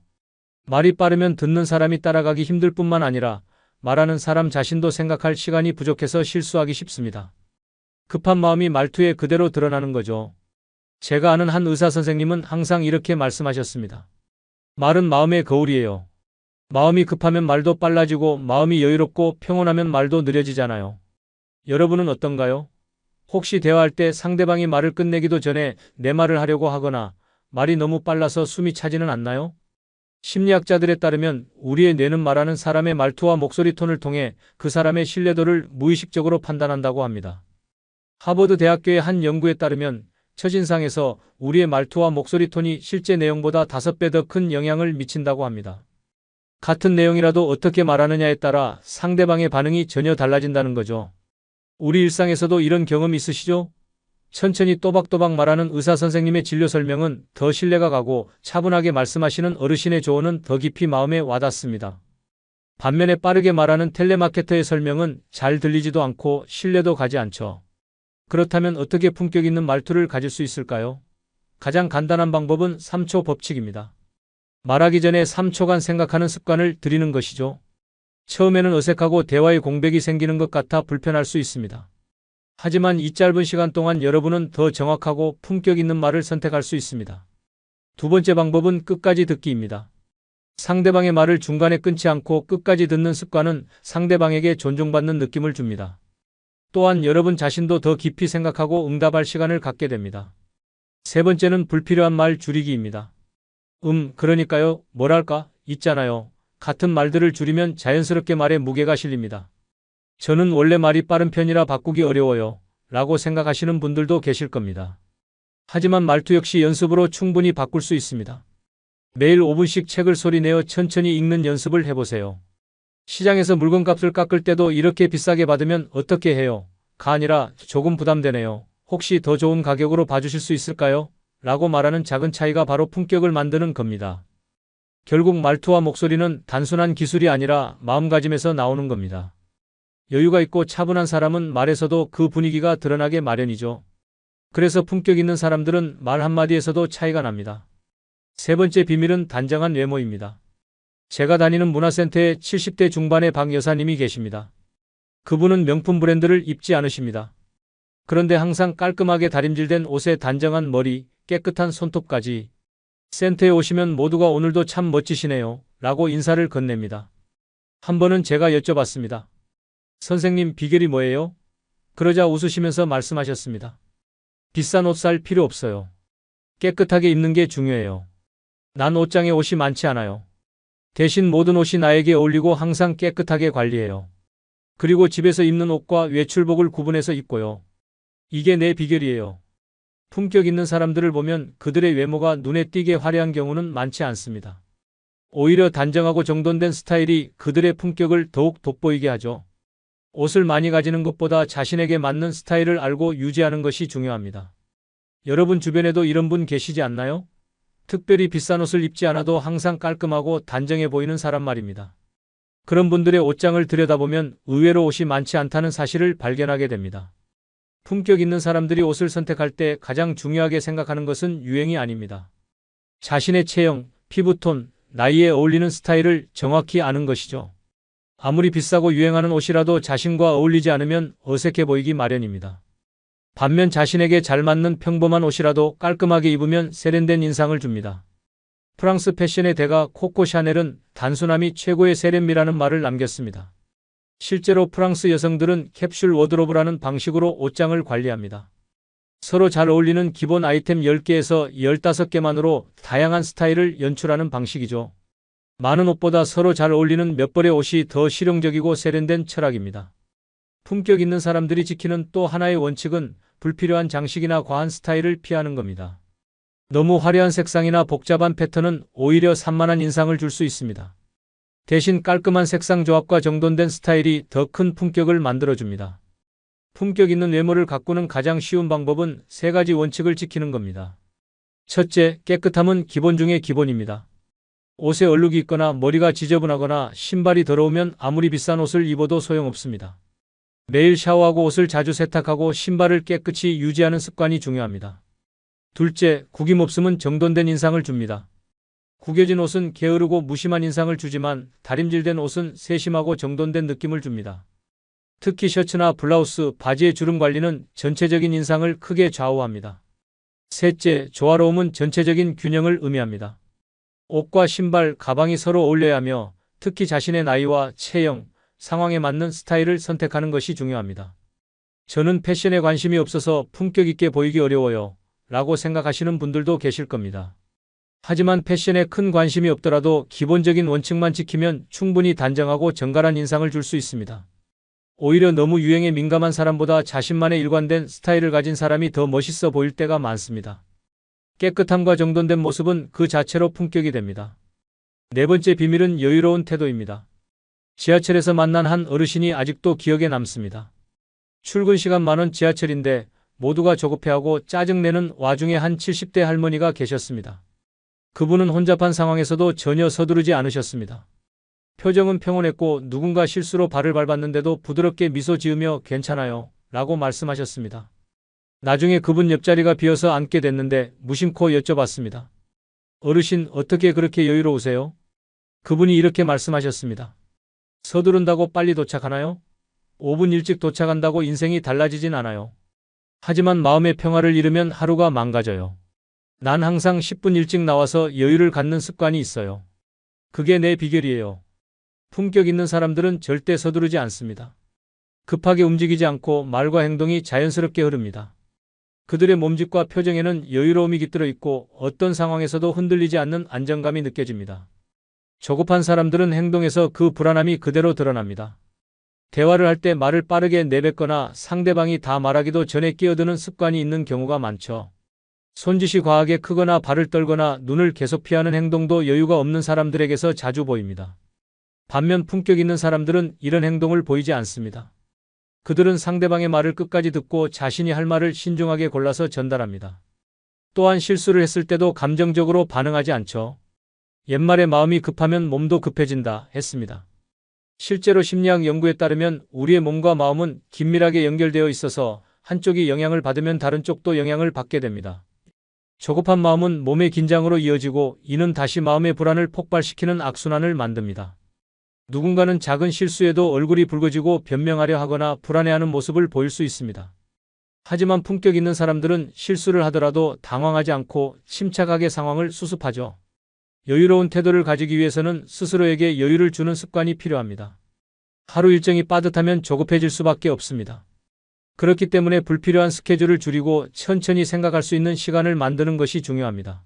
말이 빠르면 듣는 사람이 따라가기 힘들 뿐만 아니라 말하는 사람 자신도 생각할 시간이 부족해서 실수하기 쉽습니다. 급한 마음이 말투에 그대로 드러나는 거죠. 제가 아는 한 의사 선생님은 항상 이렇게 말씀하셨습니다. 말은 마음의 거울이에요. 마음이 급하면 말도 빨라지고 마음이 여유롭고 평온하면 말도 느려지잖아요. 여러분은 어떤가요? 혹시 대화할 때 상대방이 말을 끝내기도 전에 내 말을 하려고 하거나 말이 너무 빨라서 숨이 차지는 않나요? 심리학자들에 따르면 우리의 뇌는 말하는 사람의 말투와 목소리 톤을 통해 그 사람의 신뢰도를 무의식적으로 판단한다고 합니다. 하버드 대학교의 한 연구에 따르면 첫인상에서 우리의 말투와 목소리 톤이 실제 내용보다 5배 더 큰 영향을 미친다고 합니다. 같은 내용이라도 어떻게 말하느냐에 따라 상대방의 반응이 전혀 달라진다는 거죠. 우리 일상에서도 이런 경험 있으시죠? 천천히 또박또박 말하는 의사 선생님의 진료 설명은 더 신뢰가 가고 차분하게 말씀하시는 어르신의 조언은 더 깊이 마음에 와닿습니다. 반면에 빠르게 말하는 텔레마케터의 설명은 잘 들리지도 않고 신뢰도 가지 않죠. 그렇다면 어떻게 품격 있는 말투를 가질 수 있을까요? 가장 간단한 방법은 3초 법칙입니다. 말하기 전에 3초간 생각하는 습관을 들이는 것이죠. 처음에는 어색하고 대화의 공백이 생기는 것 같아 불편할 수 있습니다. 하지만 이 짧은 시간 동안 여러분은 더 정확하고 품격 있는 말을 선택할 수 있습니다. 두 번째 방법은 끝까지 듣기입니다. 상대방의 말을 중간에 끊지 않고 끝까지 듣는 습관은 상대방에게 존중받는 느낌을 줍니다. 또한 여러분 자신도 더 깊이 생각하고 응답할 시간을 갖게 됩니다. 세 번째는 불필요한 말 줄이기입니다. 그러니까요, 뭐랄까, 있잖아요. 같은 말들을 줄이면 자연스럽게 말에 무게가 실립니다. 저는 원래 말이 빠른 편이라 바꾸기 어려워요. 라고 생각하시는 분들도 계실 겁니다. 하지만 말투 역시 연습으로 충분히 바꿀 수 있습니다. 매일 5분씩 책을 소리내어 천천히 읽는 연습을 해보세요. 시장에서 물건값을 깎을 때도 이렇게 비싸게 받으면 어떻게 해요? 가 아니라 조금 부담되네요. 혹시 더 좋은 가격으로 봐주실 수 있을까요? 라고 말하는 작은 차이가 바로 품격을 만드는 겁니다. 결국 말투와 목소리는 단순한 기술이 아니라 마음가짐에서 나오는 겁니다. 여유가 있고 차분한 사람은 말에서도 그 분위기가 드러나게 마련이죠. 그래서 품격 있는 사람들은 말 한마디에서도 차이가 납니다. 세 번째 비밀은 단정한 외모입니다. 제가 다니는 문화센터에 70대 중반의 박 여사님이 계십니다. 그분은 명품 브랜드를 입지 않으십니다. 그런데 항상 깔끔하게 다림질된 옷에 단정한 머리, 깨끗한 손톱까지. 센터에 오시면 모두가 오늘도 참 멋지시네요. 라고 인사를 건넵니다. 한 번은 제가 여쭤봤습니다. 선생님 비결이 뭐예요? 그러자 웃으시면서 말씀하셨습니다. 비싼 옷 살 필요 없어요. 깨끗하게 입는 게 중요해요. 난 옷장에 옷이 많지 않아요. 대신 모든 옷이 나에게 어울리고 항상 깨끗하게 관리해요. 그리고 집에서 입는 옷과 외출복을 구분해서 입고요. 이게 내 비결이에요. 품격 있는 사람들을 보면 그들의 외모가 눈에 띄게 화려한 경우는 많지 않습니다. 오히려 단정하고 정돈된 스타일이 그들의 품격을 더욱 돋보이게 하죠. 옷을 많이 가지는 것보다 자신에게 맞는 스타일을 알고 유지하는 것이 중요합니다. 여러분 주변에도 이런 분 계시지 않나요? 특별히 비싼 옷을 입지 않아도 항상 깔끔하고 단정해 보이는 사람 말입니다. 그런 분들의 옷장을 들여다보면 의외로 옷이 많지 않다는 사실을 발견하게 됩니다. 품격 있는 사람들이 옷을 선택할 때 가장 중요하게 생각하는 것은 유행이 아닙니다. 자신의 체형, 피부톤, 나이에 어울리는 스타일을 정확히 아는 것이죠. 아무리 비싸고 유행하는 옷이라도 자신과 어울리지 않으면 어색해 보이기 마련입니다. 반면 자신에게 잘 맞는 평범한 옷이라도 깔끔하게 입으면 세련된 인상을 줍니다. 프랑스 패션의 대가 코코 샤넬은 단순함이 최고의 세련미라는 말을 남겼습니다. 실제로 프랑스 여성들은 캡슐 워드로브라는 방식으로 옷장을 관리합니다. 서로 잘 어울리는 기본 아이템 10개에서 15개만으로 다양한 스타일을 연출하는 방식이죠. 많은 옷보다 서로 잘 어울리는 몇 벌의 옷이 더 실용적이고 세련된 철학입니다. 품격 있는 사람들이 지키는 또 하나의 원칙은 불필요한 장식이나 과한 스타일을 피하는 겁니다. 너무 화려한 색상이나 복잡한 패턴은 오히려 산만한 인상을 줄 수 있습니다. 대신 깔끔한 색상 조합과 정돈된 스타일이 더 큰 품격을 만들어줍니다. 품격 있는 외모를 가꾸는 가장 쉬운 방법은 세 가지 원칙을 지키는 겁니다. 첫째, 깨끗함은 기본 중의 기본입니다. 옷에 얼룩이 있거나 머리가 지저분하거나 신발이 더러우면 아무리 비싼 옷을 입어도 소용없습니다. 매일 샤워하고 옷을 자주 세탁하고 신발을 깨끗이 유지하는 습관이 중요합니다. 둘째, 구김 없음은 정돈된 인상을 줍니다. 구겨진 옷은 게으르고 무심한 인상을 주지만 다림질된 옷은 세심하고 정돈된 느낌을 줍니다. 특히 셔츠나 블라우스, 바지의 주름 관리는 전체적인 인상을 크게 좌우합니다. 셋째, 조화로움은 전체적인 균형을 의미합니다. 옷과 신발, 가방이 서로 어울려야 하며 특히 자신의 나이와 체형, 상황에 맞는 스타일을 선택하는 것이 중요합니다. 저는 패션에 관심이 없어서 품격 있게 보이기 어려워요. 라고 생각하시는 분들도 계실 겁니다. 하지만 패션에 큰 관심이 없더라도 기본적인 원칙만 지키면 충분히 단정하고 정갈한 인상을 줄 수 있습니다. 오히려 너무 유행에 민감한 사람보다 자신만의 일관된 스타일을 가진 사람이 더 멋있어 보일 때가 많습니다. 깨끗함과 정돈된 모습은 그 자체로 품격이 됩니다. 네 번째 비밀은 여유로운 태도입니다. 지하철에서 만난 한 어르신이 아직도 기억에 남습니다. 출근 시간 많은 지하철인데 모두가 조급해하고 짜증내는 와중에 한 70대 할머니가 계셨습니다. 그분은 혼잡한 상황에서도 전혀 서두르지 않으셨습니다. 표정은 평온했고 누군가 실수로 발을 밟았는데도 부드럽게 미소 지으며 괜찮아요 라고 말씀하셨습니다. 나중에 그분 옆자리가 비어서 앉게 됐는데 무심코 여쭤봤습니다. 어르신 어떻게 그렇게 여유로우세요? 그분이 이렇게 말씀하셨습니다. 서두른다고 빨리 도착하나요? 5분 일찍 도착한다고 인생이 달라지진 않아요. 하지만 마음의 평화를 잃으면 하루가 망가져요. 난 항상 10분 일찍 나와서 여유를 갖는 습관이 있어요. 그게 내 비결이에요. 품격 있는 사람들은 절대 서두르지 않습니다. 급하게 움직이지 않고 말과 행동이 자연스럽게 흐릅니다. 그들의 몸짓과 표정에는 여유로움이 깃들어 있고 어떤 상황에서도 흔들리지 않는 안정감이 느껴집니다. 조급한 사람들은 행동에서 그 불안함이 그대로 드러납니다. 대화를 할 때 말을 빠르게 내뱉거나 상대방이 다 말하기도 전에 끼어드는 습관이 있는 경우가 많죠. 손짓이 과하게 크거나 발을 떨거나 눈을 계속 피하는 행동도 여유가 없는 사람들에게서 자주 보입니다. 반면 품격 있는 사람들은 이런 행동을 보이지 않습니다. 그들은 상대방의 말을 끝까지 듣고 자신이 할 말을 신중하게 골라서 전달합니다. 또한 실수를 했을 때도 감정적으로 반응하지 않죠. 옛말에 마음이 급하면 몸도 급해진다 했습니다. 실제로 심리학 연구에 따르면 우리의 몸과 마음은 긴밀하게 연결되어 있어서 한쪽이 영향을 받으면 다른 쪽도 영향을 받게 됩니다. 조급한 마음은 몸의 긴장으로 이어지고 이는 다시 마음의 불안을 폭발시키는 악순환을 만듭니다. 누군가는 작은 실수에도 얼굴이 붉어지고 변명하려 하거나 불안해하는 모습을 보일 수 있습니다. 하지만 품격 있는 사람들은 실수를 하더라도 당황하지 않고 침착하게 상황을 수습하죠. 여유로운 태도를 가지기 위해서는 스스로에게 여유를 주는 습관이 필요합니다. 하루 일정이 빠듯하면 조급해질 수밖에 없습니다. 그렇기 때문에 불필요한 스케줄을 줄이고 천천히 생각할 수 있는 시간을 만드는 것이 중요합니다.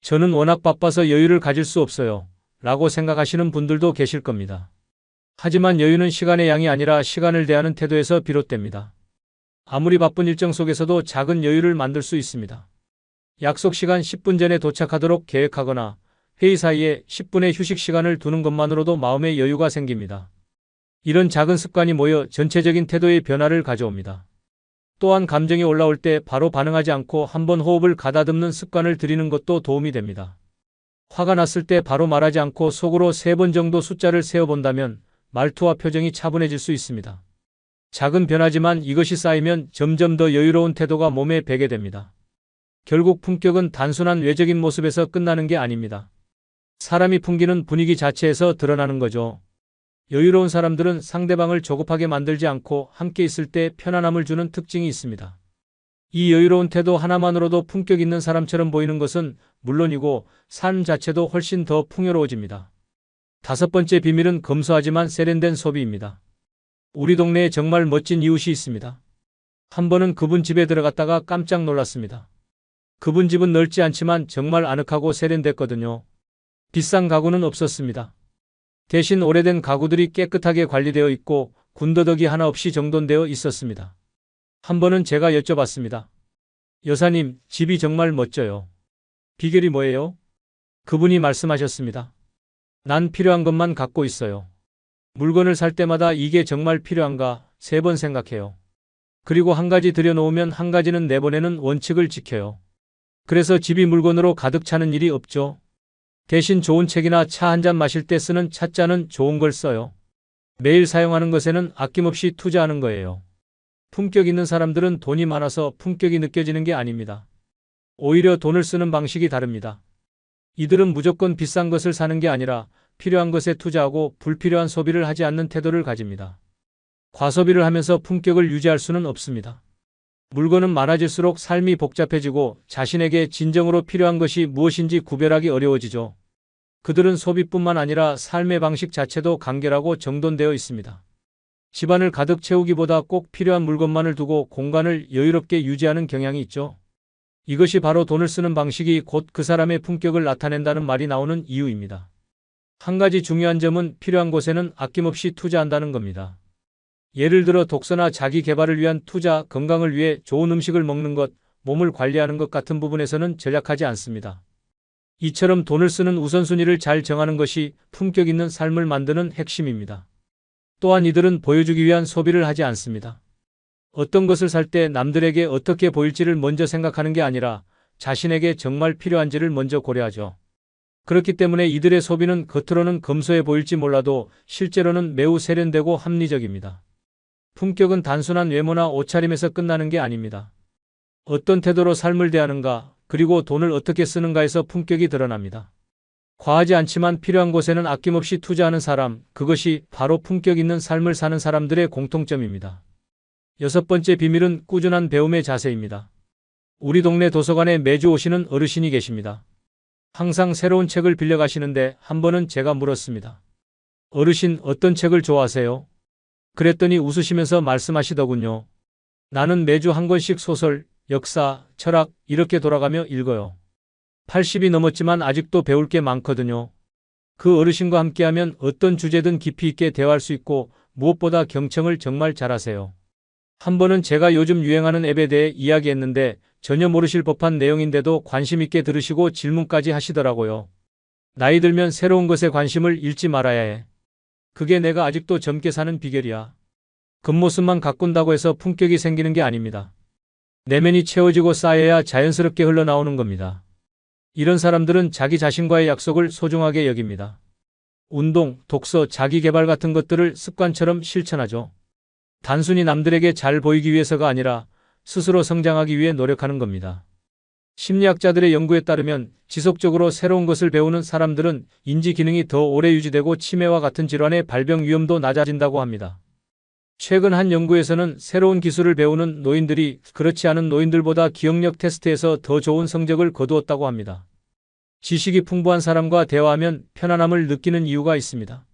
저는 워낙 바빠서 여유를 가질 수 없어요 라고 생각하시는 분들도 계실 겁니다. 하지만 여유는 시간의 양이 아니라 시간을 대하는 태도에서 비롯됩니다. 아무리 바쁜 일정 속에서도 작은 여유를 만들 수 있습니다. 약속 시간 10분 전에 도착하도록 계획하거나 회의 사이에 10분의 휴식 시간을 두는 것만으로도 마음의 여유가 생깁니다. 이런 작은 습관이 모여 전체적인 태도의 변화를 가져옵니다. 또한 감정이 올라올 때 바로 반응하지 않고 한번 호흡을 가다듬는 습관을 들이는 것도 도움이 됩니다. 화가 났을 때 바로 말하지 않고 속으로 3번 정도 숫자를 세어본다면 말투와 표정이 차분해질 수 있습니다. 작은 변화지만 이것이 쌓이면 점점 더 여유로운 태도가 몸에 배게 됩니다. 결국 품격은 단순한 외적인 모습에서 끝나는 게 아닙니다. 사람이 풍기는 분위기 자체에서 드러나는 거죠. 여유로운 사람들은 상대방을 조급하게 만들지 않고 함께 있을 때 편안함을 주는 특징이 있습니다. 이 여유로운 태도 하나만으로도 품격 있는 사람처럼 보이는 것은 물론이고 삶 자체도 훨씬 더 풍요로워집니다. 5번째 비밀은 검소하지만 세련된 소비입니다. 우리 동네에 정말 멋진 이웃이 있습니다. 한 번은 그분 집에 들어갔다가 깜짝 놀랐습니다. 그분 집은 넓지 않지만 정말 아늑하고 세련됐거든요. 비싼 가구는 없었습니다. 대신 오래된 가구들이 깨끗하게 관리되어 있고 군더더기 하나 없이 정돈되어 있었습니다. 한 번은 제가 여쭤봤습니다. 여사님, 집이 정말 멋져요. 비결이 뭐예요? 그분이 말씀하셨습니다. 난 필요한 것만 갖고 있어요. 물건을 살 때마다 이게 정말 필요한가 3번 생각해요. 그리고 한 가지 들여놓으면 한 가지는 내보내는 원칙을 지켜요. 그래서 집이 물건으로 가득 차는 일이 없죠. 대신 좋은 책이나 차 한 잔 마실 때 쓰는 찻잔은 좋은 걸 써요. 매일 사용하는 것에는 아낌없이 투자하는 거예요. 품격 있는 사람들은 돈이 많아서 품격이 느껴지는 게 아닙니다. 오히려 돈을 쓰는 방식이 다릅니다. 이들은 무조건 비싼 것을 사는 게 아니라 필요한 것에 투자하고 불필요한 소비를 하지 않는 태도를 가집니다. 과소비를 하면서 품격을 유지할 수는 없습니다. 물건은 많아질수록 삶이 복잡해지고 자신에게 진정으로 필요한 것이 무엇인지 구별하기 어려워지죠. 그들은 소비뿐만 아니라 삶의 방식 자체도 간결하고 정돈되어 있습니다. 집안을 가득 채우기보다 꼭 필요한 물건만을 두고 공간을 여유롭게 유지하는 경향이 있죠. 이것이 바로 돈을 쓰는 방식이 곧 그 사람의 품격을 나타낸다는 말이 나오는 이유입니다. 한 가지 중요한 점은 필요한 곳에는 아낌없이 투자한다는 겁니다. 예를 들어 독서나 자기 개발을 위한 투자, 건강을 위해 좋은 음식을 먹는 것, 몸을 관리하는 것 같은 부분에서는 절약하지 않습니다. 이처럼 돈을 쓰는 우선순위를 잘 정하는 것이 품격 있는 삶을 만드는 핵심입니다. 또한 이들은 보여주기 위한 소비를 하지 않습니다. 어떤 것을 살 때 남들에게 어떻게 보일지를 먼저 생각하는 게 아니라 자신에게 정말 필요한지를 먼저 고려하죠. 그렇기 때문에 이들의 소비는 겉으로는 검소해 보일지 몰라도 실제로는 매우 세련되고 합리적입니다. 품격은 단순한 외모나 옷차림에서 끝나는 게 아닙니다. 어떤 태도로 삶을 대하는가, 그리고 돈을 어떻게 쓰는가에서 품격이 드러납니다. 과하지 않지만 필요한 곳에는 아낌없이 투자하는 사람, 그것이 바로 품격 있는 삶을 사는 사람들의 공통점입니다. 여섯 번째 비밀은 꾸준한 배움의 자세입니다. 우리 동네 도서관에 매주 오시는 어르신이 계십니다. 항상 새로운 책을 빌려가시는데 한 번은 제가 물었습니다. 어르신, 어떤 책을 좋아하세요? 그랬더니 웃으시면서 말씀하시더군요. 나는 매주 한 권씩 소설, 역사, 철학 이렇게 돌아가며 읽어요. 80이 넘었지만 아직도 배울 게 많거든요. 그 어르신과 함께하면 어떤 주제든 깊이 있게 대화할 수 있고 무엇보다 경청을 정말 잘하세요. 한 번은 제가 요즘 유행하는 앱에 대해 이야기했는데 전혀 모르실 법한 내용인데도 관심 있게 들으시고 질문까지 하시더라고요. 나이 들면 새로운 것에 관심을 잃지 말아야 해. 그게 내가 아직도 젊게 사는 비결이야. 겉모습만 가꾼다고 해서 품격이 생기는 게 아닙니다. 내면이 채워지고 쌓여야 자연스럽게 흘러나오는 겁니다. 이런 사람들은 자기 자신과의 약속을 소중하게 여깁니다. 운동, 독서, 자기개발 같은 것들을 습관처럼 실천하죠. 단순히 남들에게 잘 보이기 위해서가 아니라 스스로 성장하기 위해 노력하는 겁니다. 심리학자들의 연구에 따르면 지속적으로 새로운 것을 배우는 사람들은 인지 기능이 더 오래 유지되고 치매와 같은 질환의 발병 위험도 낮아진다고 합니다. 최근 한 연구에서는 새로운 기술을 배우는 노인들이 그렇지 않은 노인들보다 기억력 테스트에서 더 좋은 성적을 거두었다고 합니다. 지식이 풍부한 사람과 대화하면 편안함을 느끼는 이유가 있습니다.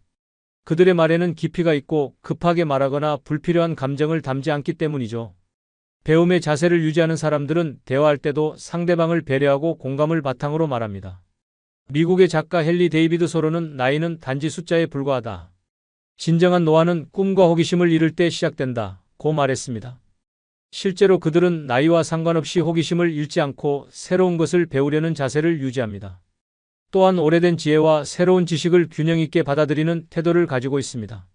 그들의 말에는 깊이가 있고 급하게 말하거나 불필요한 감정을 담지 않기 때문이죠. 배움의 자세를 유지하는 사람들은 대화할 때도 상대방을 배려하고 공감을 바탕으로 말합니다. 미국의 작가 헨리 데이비드 소로는 나이는 단지 숫자에 불과하다. 진정한 노화는 꿈과 호기심을 잃을 때 시작된다. 고 말했습니다. 실제로 그들은 나이와 상관없이 호기심을 잃지 않고 새로운 것을 배우려는 자세를 유지합니다. 또한 오래된 지혜와 새로운 지식을 균형 있게 받아들이는 태도를 가지고 있습니다.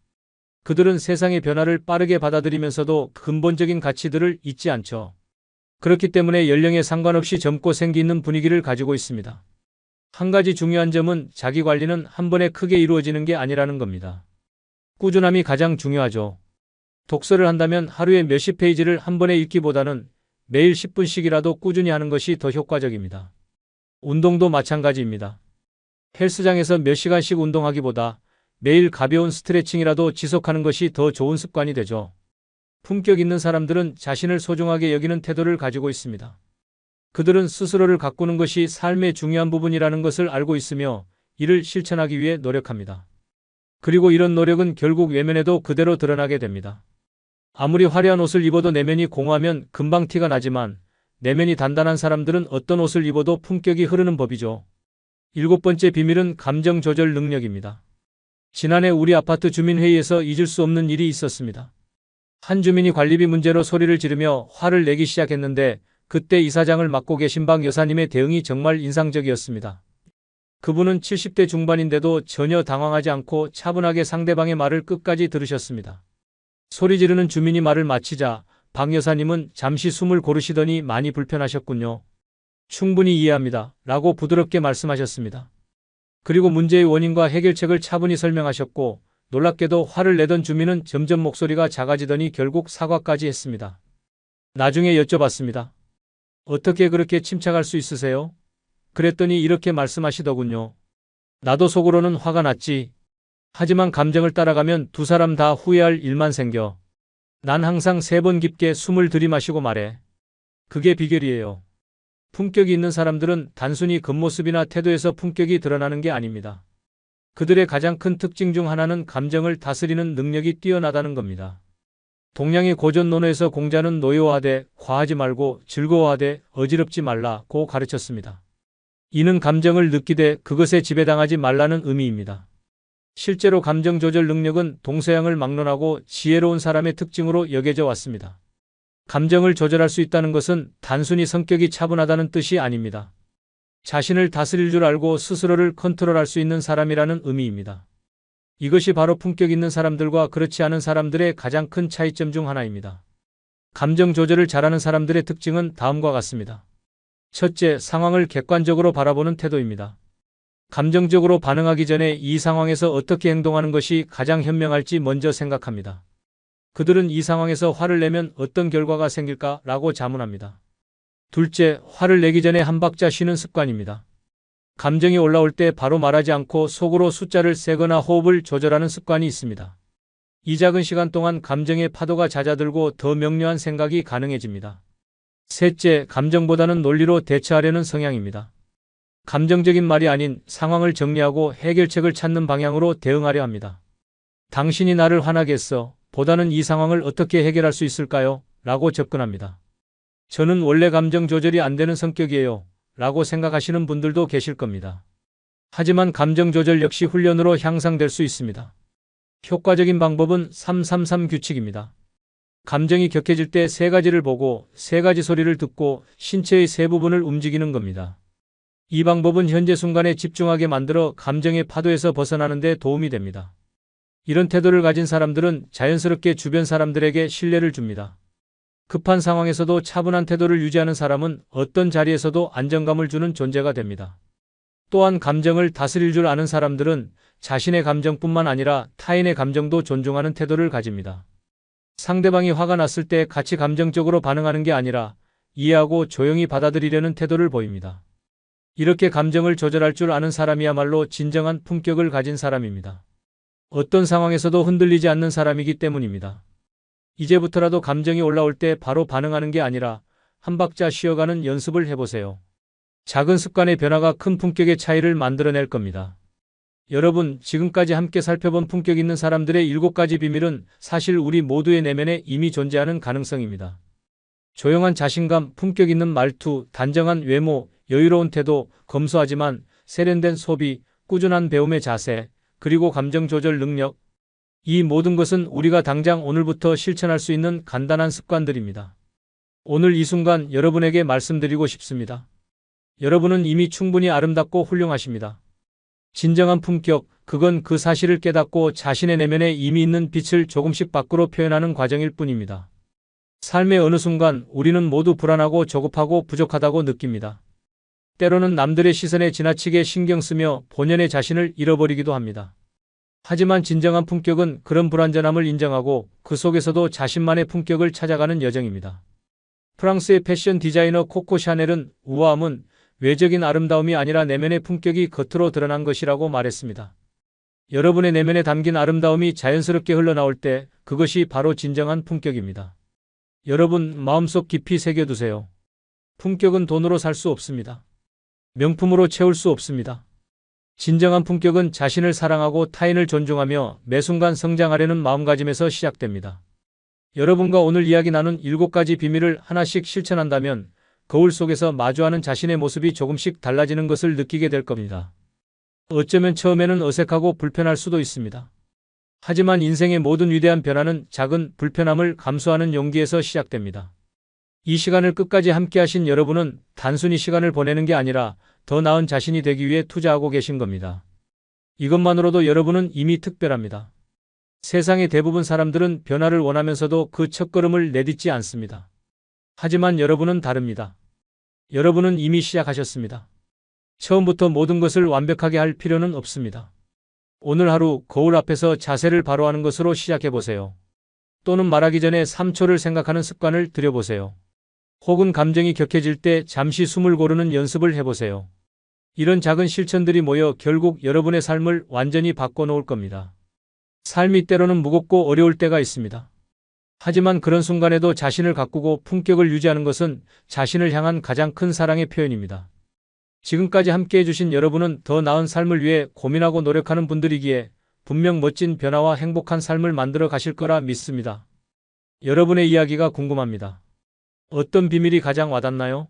그들은 세상의 변화를 빠르게 받아들이면서도 근본적인 가치들을 잊지 않죠. 그렇기 때문에 연령에 상관없이 젊고 생기 있는 분위기를 가지고 있습니다. 한 가지 중요한 점은 자기 관리는 한 번에 크게 이루어지는 게 아니라는 겁니다. 꾸준함이 가장 중요하죠. 독서를 한다면 하루에 몇십 페이지를 한 번에 읽기보다는 매일 10분씩이라도 꾸준히 하는 것이 더 효과적입니다. 운동도 마찬가지입니다. 헬스장에서 몇 시간씩 운동하기보다 매일 가벼운 스트레칭이라도 지속하는 것이 더 좋은 습관이 되죠. 품격 있는 사람들은 자신을 소중하게 여기는 태도를 가지고 있습니다. 그들은 스스로를 가꾸는 것이 삶의 중요한 부분이라는 것을 알고 있으며 이를 실천하기 위해 노력합니다. 그리고 이런 노력은 결국 외면에도 그대로 드러나게 됩니다. 아무리 화려한 옷을 입어도 내면이 공허하면 금방 티가 나지만 내면이 단단한 사람들은 어떤 옷을 입어도 품격이 흐르는 법이죠. 일곱 번째 비밀은 감정 조절 능력입니다. 지난해 우리 아파트 주민회의에서 잊을 수 없는 일이 있었습니다. 한 주민이 관리비 문제로 소리를 지르며 화를 내기 시작했는데 그때 이사장을 맡고 계신 박 여사님의 대응이 정말 인상적이었습니다. 그분은 70대 중반인데도 전혀 당황하지 않고 차분하게 상대방의 말을 끝까지 들으셨습니다. 소리 지르는 주민이 말을 마치자 박 여사님은 잠시 숨을 고르시더니 많이 불편하셨군요. 충분히 이해합니다. 라고 부드럽게 말씀하셨습니다. 그리고 문제의 원인과 해결책을 차분히 설명하셨고 놀랍게도 화를 내던 주민은 점점 목소리가 작아지더니 결국 사과까지 했습니다. 나중에 여쭤봤습니다. 어떻게 그렇게 침착할 수 있으세요? 그랬더니 이렇게 말씀하시더군요. 나도 속으로는 화가 났지. 하지만 감정을 따라가면 두 사람 다 후회할 일만 생겨. 난 항상 3번 깊게 숨을 들이마시고 말해. 그게 비결이에요. 품격이 있는 사람들은 단순히 겉모습이나 태도에서 품격이 드러나는 게 아닙니다. 그들의 가장 큰 특징 중 하나는 감정을 다스리는 능력이 뛰어나다는 겁니다. 동양의 고전 논어에서 공자는 노여워하되 과하지 말고 즐거워하되 어지럽지 말라고 가르쳤습니다. 이는 감정을 느끼되 그것에 지배당하지 말라는 의미입니다. 실제로 감정 조절 능력은 동서양을 막론하고 지혜로운 사람의 특징으로 여겨져 왔습니다. 감정을 조절할 수 있다는 것은 단순히 성격이 차분하다는 뜻이 아닙니다. 자신을 다스릴 줄 알고 스스로를 컨트롤할 수 있는 사람이라는 의미입니다. 이것이 바로 품격 있는 사람들과 그렇지 않은 사람들의 가장 큰 차이점 중 하나입니다. 감정 조절을 잘하는 사람들의 특징은 다음과 같습니다. 첫째, 상황을 객관적으로 바라보는 태도입니다. 감정적으로 반응하기 전에 이 상황에서 어떻게 행동하는 것이 가장 현명할지 먼저 생각합니다. 그들은 이 상황에서 화를 내면 어떤 결과가 생길까라고 자문합니다. 둘째, 화를 내기 전에 한 박자 쉬는 습관입니다. 감정이 올라올 때 바로 말하지 않고 속으로 숫자를 세거나 호흡을 조절하는 습관이 있습니다. 이 작은 시간 동안 감정의 파도가 잦아들고 더 명료한 생각이 가능해집니다. 셋째, 감정보다는 논리로 대처하려는 성향입니다. 감정적인 말이 아닌 상황을 정리하고 해결책을 찾는 방향으로 대응하려 합니다. 당신이 나를 화나게 했어. 보다는 이 상황을 어떻게 해결할 수 있을까요? 라고 접근합니다. 저는 원래 감정 조절이 안 되는 성격이에요. 라고 생각하시는 분들도 계실 겁니다. 하지만 감정 조절 역시 훈련으로 향상될 수 있습니다. 효과적인 방법은 333 규칙입니다. 감정이 격해질 때 세 가지를 보고 세 가지 소리를 듣고 신체의 세 부분을 움직이는 겁니다. 이 방법은 현재 순간에 집중하게 만들어 감정의 파도에서 벗어나는 데 도움이 됩니다. 이런 태도를 가진 사람들은 자연스럽게 주변 사람들에게 신뢰를 줍니다. 급한 상황에서도 차분한 태도를 유지하는 사람은 어떤 자리에서도 안정감을 주는 존재가 됩니다. 또한 감정을 다스릴 줄 아는 사람들은 자신의 감정뿐만 아니라 타인의 감정도 존중하는 태도를 가집니다. 상대방이 화가 났을 때 같이 감정적으로 반응하는 게 아니라 이해하고 조용히 받아들이려는 태도를 보입니다. 이렇게 감정을 조절할 줄 아는 사람이야말로 진정한 품격을 가진 사람입니다. 어떤 상황에서도 흔들리지 않는 사람이기 때문입니다. 이제부터라도 감정이 올라올 때 바로 반응하는 게 아니라 한 박자 쉬어가는 연습을 해보세요. 작은 습관의 변화가 큰 품격의 차이를 만들어낼 겁니다. 여러분, 지금까지 함께 살펴본 품격 있는 사람들의 7가지 비밀은 사실 우리 모두의 내면에 이미 존재하는 가능성입니다. 조용한 자신감, 품격 있는 말투, 단정한 외모, 여유로운 태도, 검소하지만 세련된 소비, 꾸준한 배움의 자세, 그리고 감정 조절 능력. 이 모든 것은 우리가 당장 오늘부터 실천할 수 있는 간단한 습관들입니다. 오늘 이 순간 여러분에게 말씀드리고 싶습니다. 여러분은 이미 충분히 아름답고 훌륭하십니다. 진정한 품격, 그건 그 사실을 깨닫고 자신의 내면에 이미 있는 빛을 조금씩 밖으로 표현하는 과정일 뿐입니다. 삶의 어느 순간 우리는 모두 불안하고 조급하고 부족하다고 느낍니다. 때로는 남들의 시선에 지나치게 신경 쓰며 본연의 자신을 잃어버리기도 합니다. 하지만 진정한 품격은 그런 불완전함을 인정하고 그 속에서도 자신만의 품격을 찾아가는 여정입니다. 프랑스의 패션 디자이너 코코 샤넬은 우아함은 외적인 아름다움이 아니라 내면의 품격이 겉으로 드러난 것이라고 말했습니다. 여러분의 내면에 담긴 아름다움이 자연스럽게 흘러나올 때 그것이 바로 진정한 품격입니다. 여러분, 마음속 깊이 새겨두세요. 품격은 돈으로 살 수 없습니다. 명품으로 채울 수 없습니다. 진정한 품격은 자신을 사랑하고 타인을 존중하며 매 순간 성장하려는 마음가짐에서 시작됩니다. 여러분과 오늘 이야기 나눈 7가지 비밀을 하나씩 실천한다면 거울 속에서 마주하는 자신의 모습이 조금씩 달라지는 것을 느끼게 될 겁니다. 어쩌면 처음에는 어색하고 불편할 수도 있습니다. 하지만 인생의 모든 위대한 변화는 작은 불편함을 감수하는 용기에서 시작됩니다. 이 시간을 끝까지 함께하신 여러분은 단순히 시간을 보내는 게 아니라 더 나은 자신이 되기 위해 투자하고 계신 겁니다. 이것만으로도 여러분은 이미 특별합니다. 세상의 대부분 사람들은 변화를 원하면서도 그 첫걸음을 내딛지 않습니다. 하지만 여러분은 다릅니다. 여러분은 이미 시작하셨습니다. 처음부터 모든 것을 완벽하게 할 필요는 없습니다. 오늘 하루 거울 앞에서 자세를 바로 하는 것으로 시작해보세요. 또는 말하기 전에 3초를 생각하는 습관을 들여보세요. 혹은 감정이 격해질 때 잠시 숨을 고르는 연습을 해보세요. 이런 작은 실천들이 모여 결국 여러분의 삶을 완전히 바꿔놓을 겁니다. 삶이 때로는 무겁고 어려울 때가 있습니다. 하지만 그런 순간에도 자신을 가꾸고 품격을 유지하는 것은 자신을 향한 가장 큰 사랑의 표현입니다. 지금까지 함께해 주신 여러분은 더 나은 삶을 위해 고민하고 노력하는 분들이기에 분명 멋진 변화와 행복한 삶을 만들어 가실 거라 믿습니다. 여러분의 이야기가 궁금합니다. 어떤 비밀이 가장 와닿나요?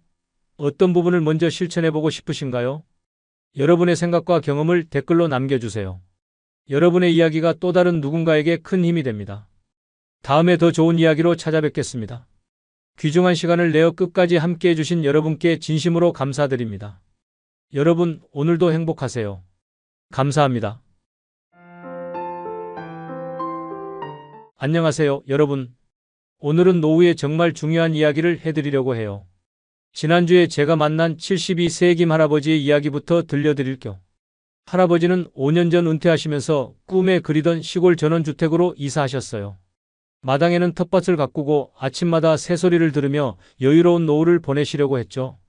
어떤 부분을 먼저 실천해보고 싶으신가요? 여러분의 생각과 경험을 댓글로 남겨주세요. 여러분의 이야기가 또 다른 누군가에게 큰 힘이 됩니다. 다음에 더 좋은 이야기로 찾아뵙겠습니다. 귀중한 시간을 내어 끝까지 함께해 주신 여러분께 진심으로 감사드립니다. 여러분, 오늘도 행복하세요. 감사합니다. 안녕하세요, 여러분. 오늘은 노후에 정말 중요한 이야기를 해드리려고 해요. 지난주에 제가 만난 72세 김 할아버지의 이야기부터 들려드릴게요. 할아버지는 5년 전 은퇴하시면서 꿈에 그리던 시골 전원주택으로 이사하셨어요. 마당에는 텃밭을 가꾸고 아침마다 새소리를 들으며 여유로운 노후를 보내시려고 했죠.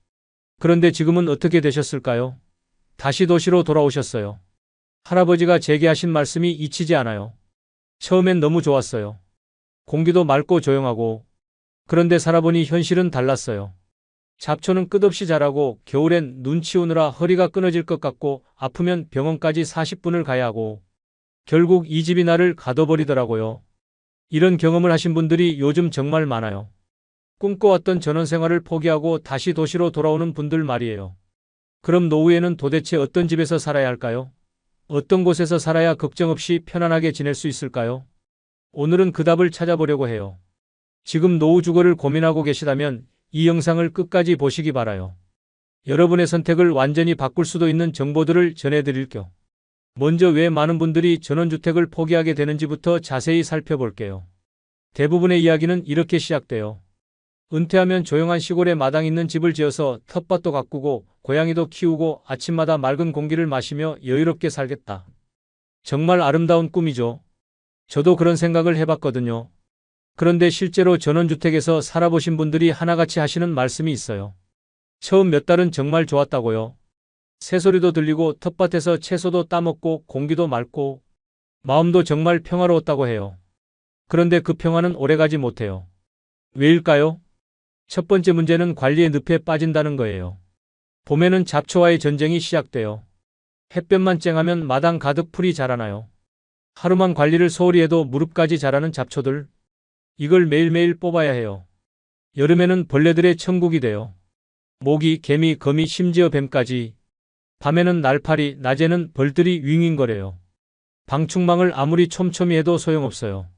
그런데 지금은 어떻게 되셨을까요? 다시 도시로 돌아오셨어요. 할아버지가 제게 하신 말씀이 잊히지 않아요. 처음엔 너무 좋았어요. 공기도 맑고 조용하고. 그런데 살아보니 현실은 달랐어요. 잡초는 끝없이 자라고 겨울엔 눈 치우느라 허리가 끊어질 것 같고 아프면 병원까지 40분을 가야 하고 결국 이 집이 나를 가둬버리더라고요. 이런 경험을 하신 분들이 요즘 정말 많아요. 꿈꿔왔던 전원 생활을 포기하고 다시 도시로 돌아오는 분들 말이에요. 그럼 노후에는 도대체 어떤 집에서 살아야 할까요? 어떤 곳에서 살아야 걱정 없이 편안하게 지낼 수 있을까요? 오늘은 그 답을 찾아보려고 해요. 지금 노후 주거를 고민하고 계시다면 이 영상을 끝까지 보시기 바라요. 여러분의 선택을 완전히 바꿀 수도 있는 정보들을 전해드릴게요. 먼저 왜 많은 분들이 전원주택을 포기하게 되는지부터 자세히 살펴볼게요. 대부분의 이야기는 이렇게 시작돼요. 은퇴하면 조용한 시골에 마당 있는 집을 지어서 텃밭도 가꾸고 고양이도 키우고 아침마다 맑은 공기를 마시며 여유롭게 살겠다. 정말 아름다운 꿈이죠. 저도 그런 생각을 해봤거든요. 그런데 실제로 전원주택에서 살아보신 분들이 하나같이 하시는 말씀이 있어요. 처음 몇 달은 정말 좋았다고요. 새소리도 들리고 텃밭에서 채소도 따먹고 공기도 맑고 마음도 정말 평화로웠다고 해요. 그런데 그 평화는 오래가지 못해요. 왜일까요? 첫 번째 문제는 관리의 늪에 빠진다는 거예요. 봄에는 잡초와의 전쟁이 시작돼요. 햇볕만 쨍하면 마당 가득 풀이 자라나요. 하루만 관리를 소홀히 해도 무릎까지 자라는 잡초들. 이걸 매일매일 뽑아야 해요. 여름에는 벌레들의 천국이 돼요. 모기, 개미, 거미, 심지어 뱀까지. 밤에는 날파리, 낮에는 벌들이 윙윙거려요. 방충망을 아무리 촘촘히 해도 소용없어요.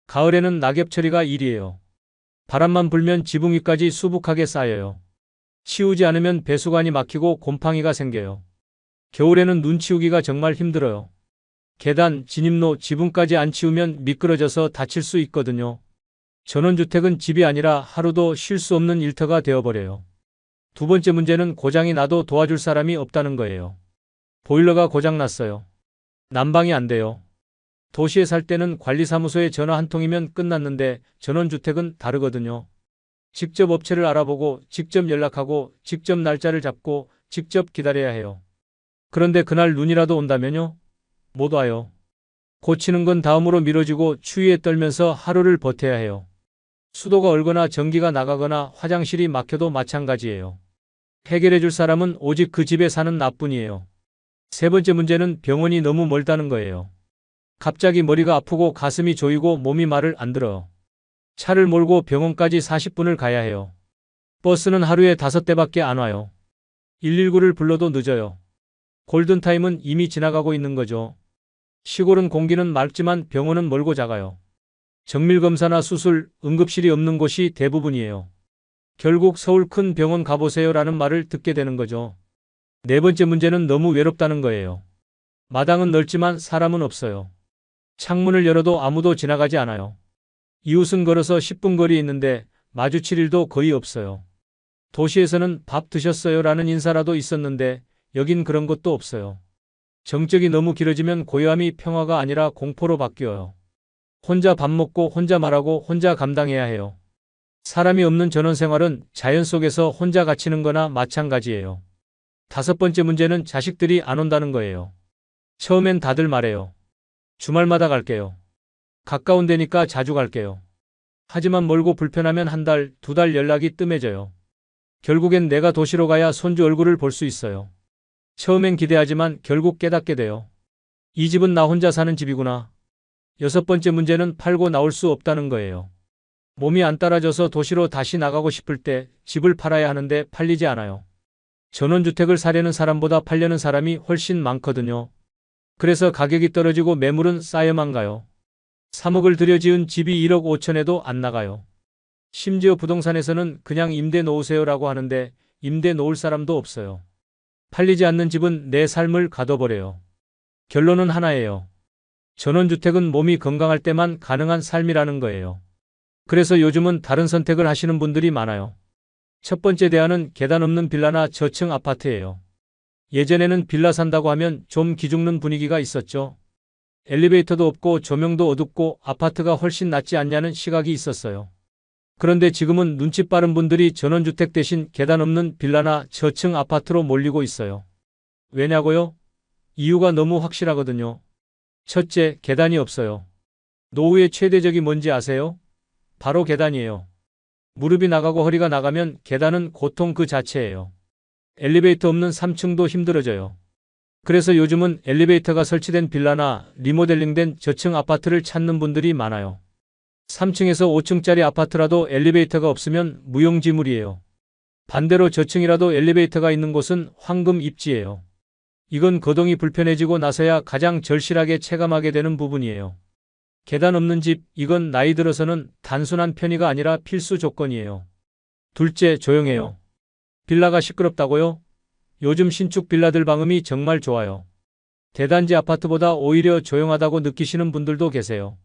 가을에는 낙엽처리가 일이에요. 바람만 불면 지붕 위까지 수북하게 쌓여요. 치우지 않으면 배수관이 막히고 곰팡이가 생겨요. 겨울에는 눈 치우기가 정말 힘들어요. 계단, 진입로, 지붕까지 안 치우면 미끄러져서 다칠 수 있거든요. 전원주택은 집이 아니라 하루도 쉴 수 없는 일터가 되어버려요. 두 번째 문제는 고장이 나도 도와줄 사람이 없다는 거예요. 보일러가 고장났어요. 난방이 안 돼요. 도시에 살 때는 관리사무소에 전화 한 통이면 끝났는데 전원주택은 다르거든요. 직접 업체를 알아보고 직접 연락하고 직접 날짜를 잡고 직접 기다려야 해요. 그런데 그날 눈이라도 온다면요? 못 와요. 고치는 건 다음으로 미뤄지고 추위에 떨면서 하루를 버텨야 해요. 수도가 얼거나 전기가 나가거나 화장실이 막혀도 마찬가지예요. 해결해 줄 사람은 오직 그 집에 사는 나뿐이에요. 세 번째 문제는 병원이 너무 멀다는 거예요. 갑자기 머리가 아프고 가슴이 조이고 몸이 말을 안 들어요. 차를 몰고 병원까지 40분을 가야 해요. 버스는 하루에 5대밖에 안 와요. 119를 불러도 늦어요. 골든타임은 이미 지나가고 있는 거죠. 시골은 공기는 맑지만 병원은 멀고 작아요. 정밀검사나 수술, 응급실이 없는 곳이 대부분이에요. 결국 서울 큰 병원 가보세요라는 말을 듣게 되는 거죠. 네 번째 문제는 너무 외롭다는 거예요. 마당은 넓지만 사람은 없어요. 창문을 열어도 아무도 지나가지 않아요. 이웃은 걸어서 10분 거리에 있는데 마주칠 일도 거의 없어요. 도시에서는 밥 드셨어요라는 인사라도 있었는데 여긴 그런 것도 없어요. 정적이 너무 길어지면 고요함이 평화가 아니라 공포로 바뀌어요. 혼자 밥 먹고 혼자 말하고 혼자 감당해야 해요. 사람이 없는 전원생활은 자연 속에서 혼자 갇히는 거나 마찬가지예요. 다섯 번째 문제는 자식들이 안 온다는 거예요. 처음엔 다들 말해요. 주말마다 갈게요. 가까운 데니까 자주 갈게요. 하지만 멀고 불편하면 한 달, 2달 연락이 뜸해져요. 결국엔 내가 도시로 가야 손주 얼굴을 볼 수 있어요. 처음엔 기대하지만 결국 깨닫게 돼요. 이 집은 나 혼자 사는 집이구나. 여섯 번째 문제는 팔고 나올 수 없다는 거예요. 몸이 안 따라줘서 도시로 다시 나가고 싶을 때 집을 팔아야 하는데 팔리지 않아요. 전원주택을 사려는 사람보다 팔려는 사람이 훨씬 많거든요. 그래서 가격이 떨어지고 매물은 쌓여만 가요. 3억을 들여 지은 집이 1억 5천에도 안 나가요. 심지어 부동산에서는 그냥 임대 놓으세요라고 하는데 임대 놓을 사람도 없어요. 팔리지 않는 집은 내 삶을 가둬버려요. 결론은 하나예요. 전원주택은 몸이 건강할 때만 가능한 삶이라는 거예요. 그래서 요즘은 다른 선택을 하시는 분들이 많아요. 첫 번째 대안은 계단 없는 빌라나 저층 아파트예요. 예전에는 빌라 산다고 하면 좀 기죽는 분위기가 있었죠. 엘리베이터도 없고 조명도 어둡고 아파트가 훨씬 낫지 않냐는 시각이 있었어요. 그런데 지금은 눈치 빠른 분들이 전원주택 대신 계단 없는 빌라나 저층 아파트로 몰리고 있어요. 왜냐고요? 이유가 너무 확실하거든요. 첫째, 계단이 없어요. 노후의 최대적이 뭔지 아세요? 바로 계단이에요. 무릎이 나가고 허리가 나가면 계단은 고통 그 자체예요. 엘리베이터 없는 3층도 힘들어져요. 그래서 요즘은 엘리베이터가 설치된 빌라나 리모델링된 저층 아파트를 찾는 분들이 많아요. 3층에서 5층짜리 아파트라도 엘리베이터가 없으면 무용지물이에요. 반대로 저층이라도 엘리베이터가 있는 곳은 황금 입지예요. 이건 거동이 불편해지고 나서야 가장 절실하게 체감하게 되는 부분이에요. 계단 없는 집, 이건 나이 들어서는 단순한 편의가 아니라 필수 조건이에요. 둘째, 조용해요. 빌라가 시끄럽다고요? 요즘 신축 빌라들 방음이 정말 좋아요. 대단지 아파트보다 오히려 조용하다고 느끼시는 분들도 계세요.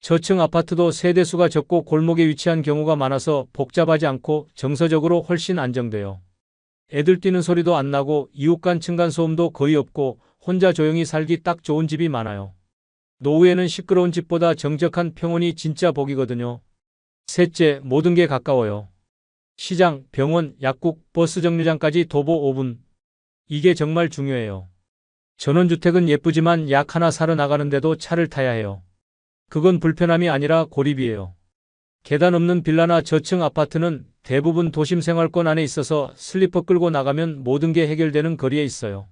저층 아파트도 세대수가 적고 골목에 위치한 경우가 많아서 복잡하지 않고 정서적으로 훨씬 안정돼요. 애들 뛰는 소리도 안 나고 이웃 간 층간 소음도 거의 없고 혼자 조용히 살기 딱 좋은 집이 많아요. 노후에는 시끄러운 집보다 정적한 평온이 진짜 복이거든요. 셋째, 모든 게 가까워요. 시장, 병원, 약국, 버스 정류장까지 도보 5분. 이게 정말 중요해요. 전원주택은 예쁘지만 약 하나 사러 나가는데도 차를 타야 해요. 그건 불편함이 아니라 고립이에요. 계단 없는 빌라나 저층 아파트는 대부분 도심 생활권 안에 있어서 슬리퍼 끌고 나가면 모든 게 해결되는 거리에 있어요.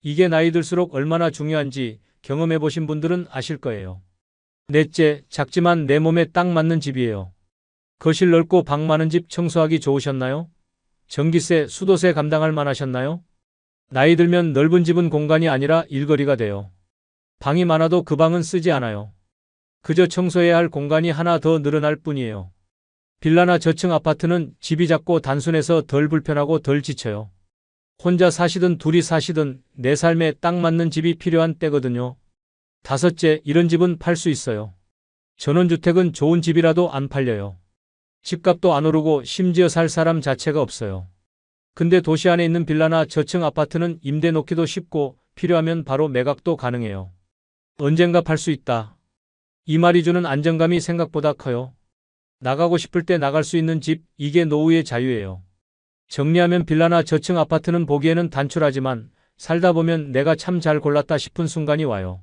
이게 나이 들수록 얼마나 중요한지 경험해 보신 분들은 아실 거예요. 넷째, 작지만 내 몸에 딱 맞는 집이에요. 거실 넓고 방 많은 집 청소하기 좋으셨나요? 전기세, 수도세 감당할 만하셨나요? 나이 들면 넓은 집은 공간이 아니라 일거리가 돼요. 방이 많아도 그 방은 쓰지 않아요. 그저 청소해야 할 공간이 하나 더 늘어날 뿐이에요. 빌라나 저층 아파트는 집이 작고 단순해서 덜 불편하고 덜 지쳐요. 혼자 사시든 둘이 사시든 내 삶에 딱 맞는 집이 필요한 때거든요. 다섯째, 이런 집은 팔 수 있어요. 전원주택은 좋은 집이라도 안 팔려요. 집값도 안 오르고 심지어 살 사람 자체가 없어요. 근데 도시 안에 있는 빌라나 저층 아파트는 임대 놓기도 쉽고 필요하면 바로 매각도 가능해요. 언젠가 팔 수 있다. 이 말이 주는 안정감이 생각보다 커요. 나가고 싶을 때 나갈 수 있는 집, 이게 노후의 자유예요. 정리하면 빌라나 저층 아파트는 보기에는 단출하지만 살다 보면 내가 참 잘 골랐다 싶은 순간이 와요.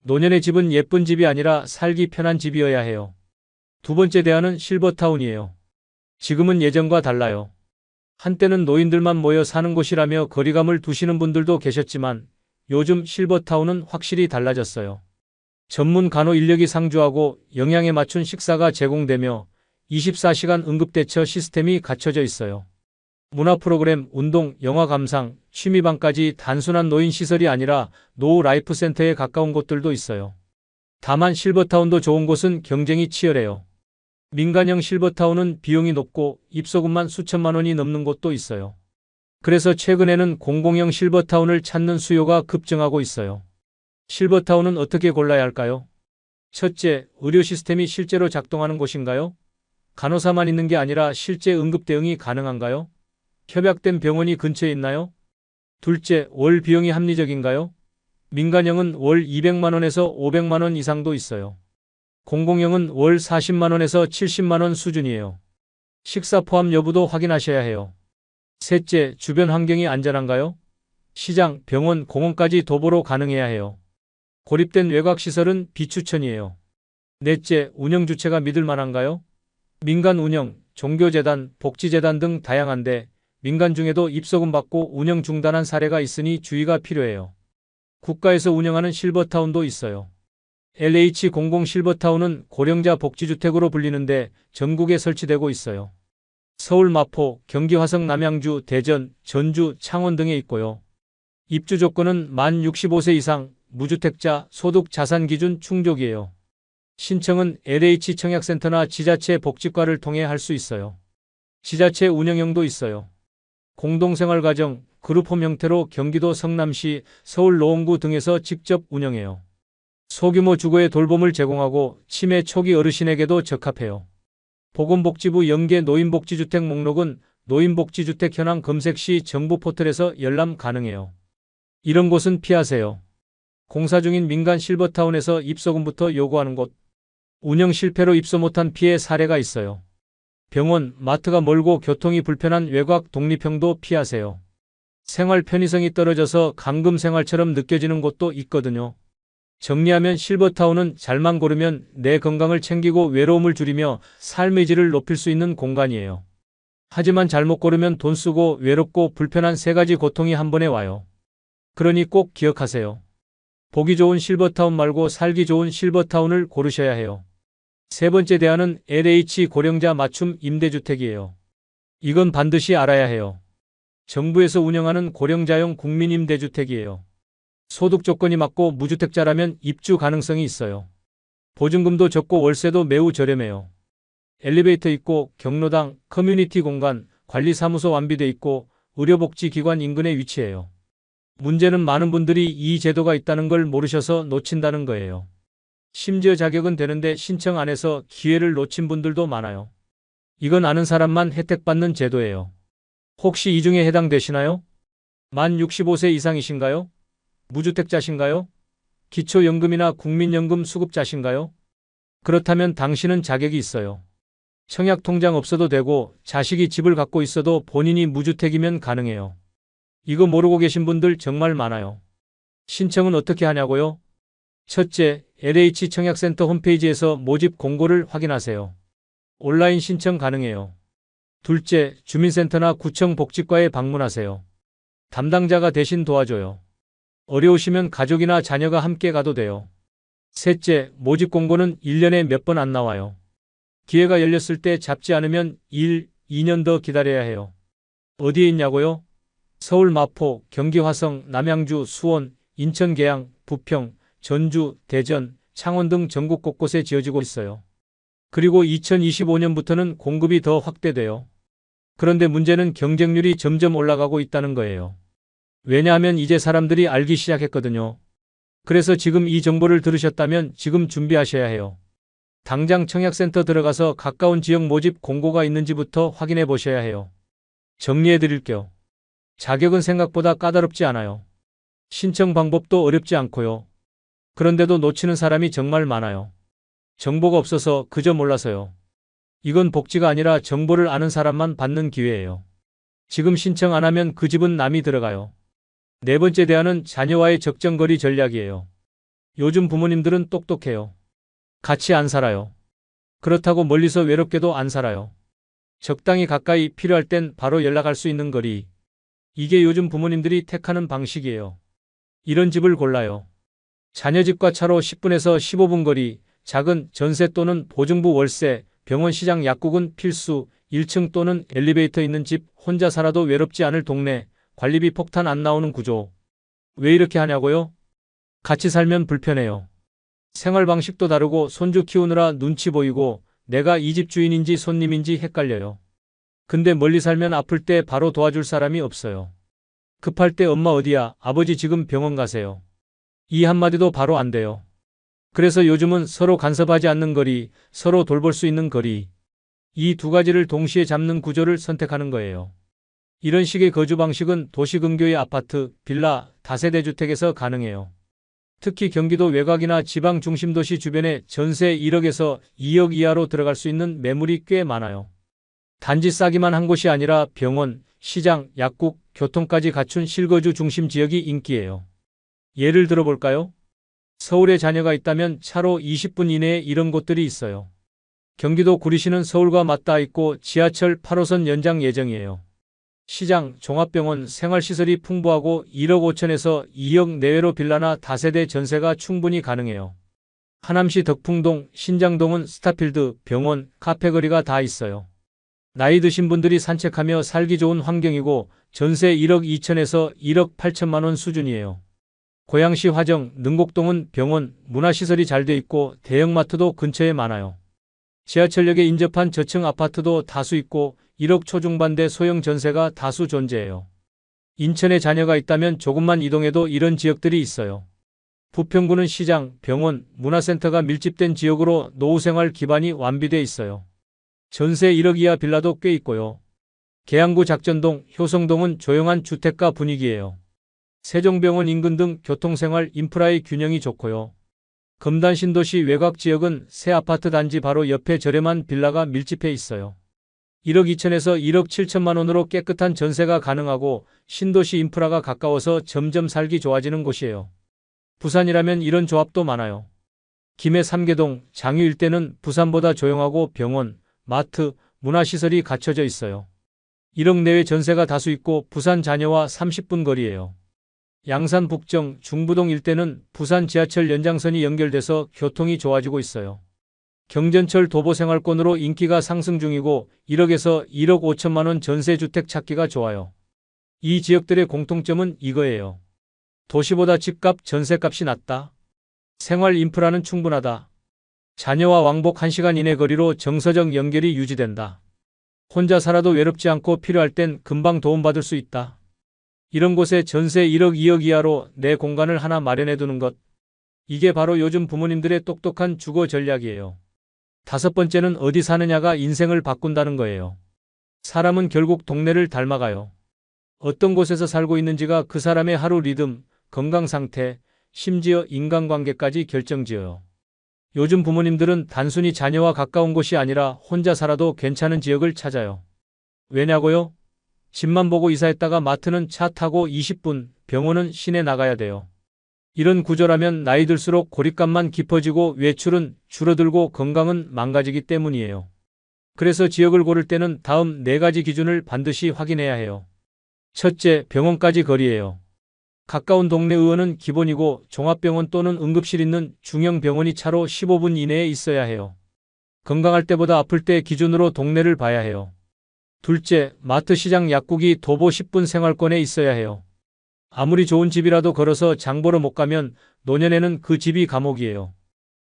노년의 집은 예쁜 집이 아니라 살기 편한 집이어야 해요. 두 번째 대안은 실버타운이에요. 지금은 예전과 달라요. 한때는 노인들만 모여 사는 곳이라며 거리감을 두시는 분들도 계셨지만 요즘 실버타운은 확실히 달라졌어요. 전문 간호 인력이 상주하고 영양에 맞춘 식사가 제공되며 24시간 응급대처 시스템이 갖춰져 있어요. 문화 프로그램, 운동, 영화 감상, 취미방까지 단순한 노인 시설이 아니라 노후 라이프 센터에 가까운 곳들도 있어요. 다만 실버타운도 좋은 곳은 경쟁이 치열해요. 민간형 실버타운은 비용이 높고 입소금만 수천만 원이 넘는 곳도 있어요. 그래서 최근에는 공공형 실버타운을 찾는 수요가 급증하고 있어요. 실버타운은 어떻게 골라야 할까요? 첫째, 의료 시스템이 실제로 작동하는 곳인가요? 간호사만 있는 게 아니라 실제 응급 대응이 가능한가요? 협약된 병원이 근처에 있나요? 둘째, 월 비용이 합리적인가요? 민간형은 월 200만 원에서 500만 원 이상도 있어요. 공공형은 월 40만 원에서 70만 원 수준이에요. 식사 포함 여부도 확인하셔야 해요. 셋째, 주변 환경이 안전한가요? 시장, 병원, 공원까지 도보로 가능해야 해요. 고립된 외곽시설은 비추천이에요. 넷째, 운영 주체가 믿을 만한가요? 민간 운영, 종교재단, 복지재단 등 다양한데 민간 중에도 입소금 받고 운영 중단한 사례가 있으니 주의가 필요해요. 국가에서 운영하는 실버타운도 있어요. LH 공공 실버타운은 고령자 복지주택으로 불리는데 전국에 설치되고 있어요. 서울 마포, 경기 화성 남양주, 대전, 전주, 창원 등에 있고요. 입주 조건은 만 65세 이상, 무주택자, 소득 자산 기준 충족이에요. 신청은 LH 청약센터나 지자체 복지과를 통해 할 수 있어요. 지자체 운영형도 있어요. 공동생활가정, 그룹홈 형태로 경기도 성남시, 서울 노원구 등에서 직접 운영해요. 소규모 주거의 돌봄을 제공하고 치매 초기 어르신에게도 적합해요. 보건복지부 연계 노인복지주택 목록은 노인복지주택 현황 검색 시 정부 포털에서 열람 가능해요. 이런 곳은 피하세요. 공사 중인 민간 실버타운에서 입소금부터 요구하는 곳. 운영 실패로 입소 못한 피해 사례가 있어요. 병원, 마트가 멀고 교통이 불편한 외곽 독립형도 피하세요. 생활 편의성이 떨어져서 감금 생활처럼 느껴지는 곳도 있거든요. 정리하면 실버타운은 잘만 고르면 내 건강을 챙기고 외로움을 줄이며 삶의 질을 높일 수 있는 공간이에요. 하지만 잘못 고르면 돈 쓰고 외롭고 불편한 세 가지 고통이 한 번에 와요. 그러니 꼭 기억하세요. 보기 좋은 실버타운 말고 살기 좋은 실버타운을 고르셔야 해요. 세 번째 대안은 LH 고령자 맞춤 임대주택이에요. 이건 반드시 알아야 해요. 정부에서 운영하는 고령자용 국민임대주택이에요. 소득 조건이 맞고 무주택자라면 입주 가능성이 있어요. 보증금도 적고 월세도 매우 저렴해요. 엘리베이터 있고 경로당, 커뮤니티 공간, 관리사무소 완비돼 있고 의료복지기관 인근에 위치해요. 문제는 많은 분들이 이 제도가 있다는 걸 모르셔서 놓친다는 거예요. 심지어 자격은 되는데 신청 안 해서 기회를 놓친 분들도 많아요. 이건 아는 사람만 혜택받는 제도예요. 혹시 이 중에 해당되시나요? 만 65세 이상이신가요? 무주택자신가요? 기초연금이나 국민연금 수급자신가요? 그렇다면 당신은 자격이 있어요. 청약통장 없어도 되고 자식이 집을 갖고 있어도 본인이 무주택이면 가능해요. 이거 모르고 계신 분들 정말 많아요. 신청은 어떻게 하냐고요? 첫째, LH 청약센터 홈페이지에서 모집 공고를 확인하세요. 온라인 신청 가능해요. 둘째, 주민센터나 구청 복지과에 방문하세요. 담당자가 대신 도와줘요. 어려우시면 가족이나 자녀가 함께 가도 돼요. 셋째, 모집 공고는 1년에 몇 번 안 나와요. 기회가 열렸을 때 잡지 않으면 1, 2년 더 기다려야 해요. 어디에 있냐고요? 서울 마포, 경기 화성, 남양주, 수원, 인천 계양, 부평, 전주, 대전, 창원 등 전국 곳곳에 지어지고 있어요. 그리고 2025년부터는 공급이 더 확대돼요. 그런데 문제는 경쟁률이 점점 올라가고 있다는 거예요. 왜냐하면 이제 사람들이 알기 시작했거든요. 그래서 지금 이 정보를 들으셨다면 지금 준비하셔야 해요. 당장 청약센터 들어가서 가까운 지역 모집 공고가 있는지부터 확인해 보셔야 해요. 정리해 드릴게요. 자격은 생각보다 까다롭지 않아요. 신청 방법도 어렵지 않고요. 그런데도 놓치는 사람이 정말 많아요. 정보가 없어서 그저 몰라서요. 이건 복지가 아니라 정보를 아는 사람만 받는 기회예요. 지금 신청 안 하면 그 집은 남이 들어가요. 네 번째 대안은 자녀와의 적정거리 전략이에요. 요즘 부모님들은 똑똑해요. 같이 안 살아요. 그렇다고 멀리서 외롭게도 안 살아요. 적당히 가까이 필요할 땐 바로 연락할 수 있는 거리. 이게 요즘 부모님들이 택하는 방식이에요. 이런 집을 골라요. 자녀 집과 차로 10분에서 15분 거리, 작은 전세 또는 보증부 월세, 병원 시장 약국은 필수, 1층 또는 엘리베이터 있는 집, 혼자 살아도 외롭지 않을 동네, 관리비 폭탄 안 나오는 구조. 왜 이렇게 하냐고요? 같이 살면 불편해요. 생활 방식도 다르고 손주 키우느라 눈치 보이고 내가 이 집 주인인지 손님인지 헷갈려요. 근데 멀리 살면 아플 때 바로 도와줄 사람이 없어요. 급할 때 엄마 어디야? 아버지 지금 병원 가세요. 이 한마디도 바로 안 돼요. 그래서 요즘은 서로 간섭하지 않는 거리, 서로 돌볼 수 있는 거리. 이 두 가지를 동시에 잡는 구조를 선택하는 거예요. 이런 식의 거주 방식은 도시 근교의 아파트, 빌라, 다세대 주택에서 가능해요. 특히 경기도 외곽이나 지방 중심도시 주변에 전세 1억에서 2억 이하로 들어갈 수 있는 매물이 꽤 많아요. 단지 싸기만 한 곳이 아니라 병원, 시장, 약국, 교통까지 갖춘 실거주 중심 지역이 인기예요. 예를 들어볼까요? 서울에 자녀가 있다면 차로 20분 이내에 이런 곳들이 있어요. 경기도 구리시는 서울과 맞닿아 있고 지하철 8호선 연장 예정이에요. 시장, 종합병원, 생활시설이 풍부하고 1억 5천에서 2억 내외로 빌라나 다세대 전세가 충분히 가능해요. 하남시 덕풍동, 신장동은 스타필드, 병원, 카페거리가 다 있어요. 나이 드신 분들이 산책하며 살기 좋은 환경이고 전세 1억 2천에서 1억 8천만 원 수준이에요. 고양시 화정, 능곡동은 병원, 문화시설이 잘 돼 있고 대형마트도 근처에 많아요. 지하철역에 인접한 저층 아파트도 다수 있고 1억 초중반대 소형 전세가 다수 존재해요. 인천에 자녀가 있다면 조금만 이동해도 이런 지역들이 있어요. 부평구는 시장, 병원, 문화센터가 밀집된 지역으로 노후생활 기반이 완비돼 있어요. 전세 1억 이하 빌라도 꽤 있고요. 계양구 작전동, 효성동은 조용한 주택가 분위기예요. 세종병원 인근 등 교통생활 인프라의 균형이 좋고요. 금단 신도시 외곽 지역은 새 아파트 단지 바로 옆에 저렴한 빌라가 밀집해 있어요. 1억 2천에서 1억 7천만 원으로 깨끗한 전세가 가능하고 신도시 인프라가 가까워서 점점 살기 좋아지는 곳이에요. 부산이라면 이런 조합도 많아요. 김해 삼계동, 장유 일대는 부산보다 조용하고 병원, 마트, 문화시설이 갖춰져 있어요. 1억 내외 전세가 다수 있고 부산 자녀와 30분 거리예요. 양산 북정, 중부동 일대는 부산 지하철 연장선이 연결돼서 교통이 좋아지고 있어요. 경전철 도보생활권으로 인기가 상승 중이고 1억에서 1억 5천만 원 전세주택 찾기가 좋아요. 이 지역들의 공통점은 이거예요. 도시보다 집값, 전세값이 낮다. 생활 인프라는 충분하다. 자녀와 왕복 1시간 이내 거리로 정서적 연결이 유지된다. 혼자 살아도 외롭지 않고 필요할 땐 금방 도움받을 수 있다. 이런 곳에 전세 1억 2억 이하로 내 공간을 하나 마련해 두는 것. 이게 바로 요즘 부모님들의 똑똑한 주거 전략이에요. 5번째는 어디 사느냐가 인생을 바꾼다는 거예요. 사람은 결국 동네를 닮아가요. 어떤 곳에서 살고 있는지가 그 사람의 하루 리듬, 건강 상태, 심지어 인간관계까지 결정지어요. 요즘 부모님들은 단순히 자녀와 가까운 곳이 아니라 혼자 살아도 괜찮은 지역을 찾아요. 왜냐고요? 집만 보고 이사했다가 마트는 차 타고 20분, 병원은 시내 나가야 돼요. 이런 구조라면 나이 들수록 고립감만 깊어지고 외출은 줄어들고 건강은 망가지기 때문이에요. 그래서 지역을 고를 때는 다음 4가지 기준을 반드시 확인해야 해요. 첫째, 병원까지 거리예요. 가까운 동네 의원은 기본이고 종합병원 또는 응급실 있는 중형 병원이 차로 15분 이내에 있어야 해요. 건강할 때보다 아플 때 기준으로 동네를 봐야 해요. 둘째, 마트, 시장, 약국이 도보 10분 생활권에 있어야 해요. 아무리 좋은 집이라도 걸어서 장 보러 못 가면 노년에는 그 집이 감옥이에요.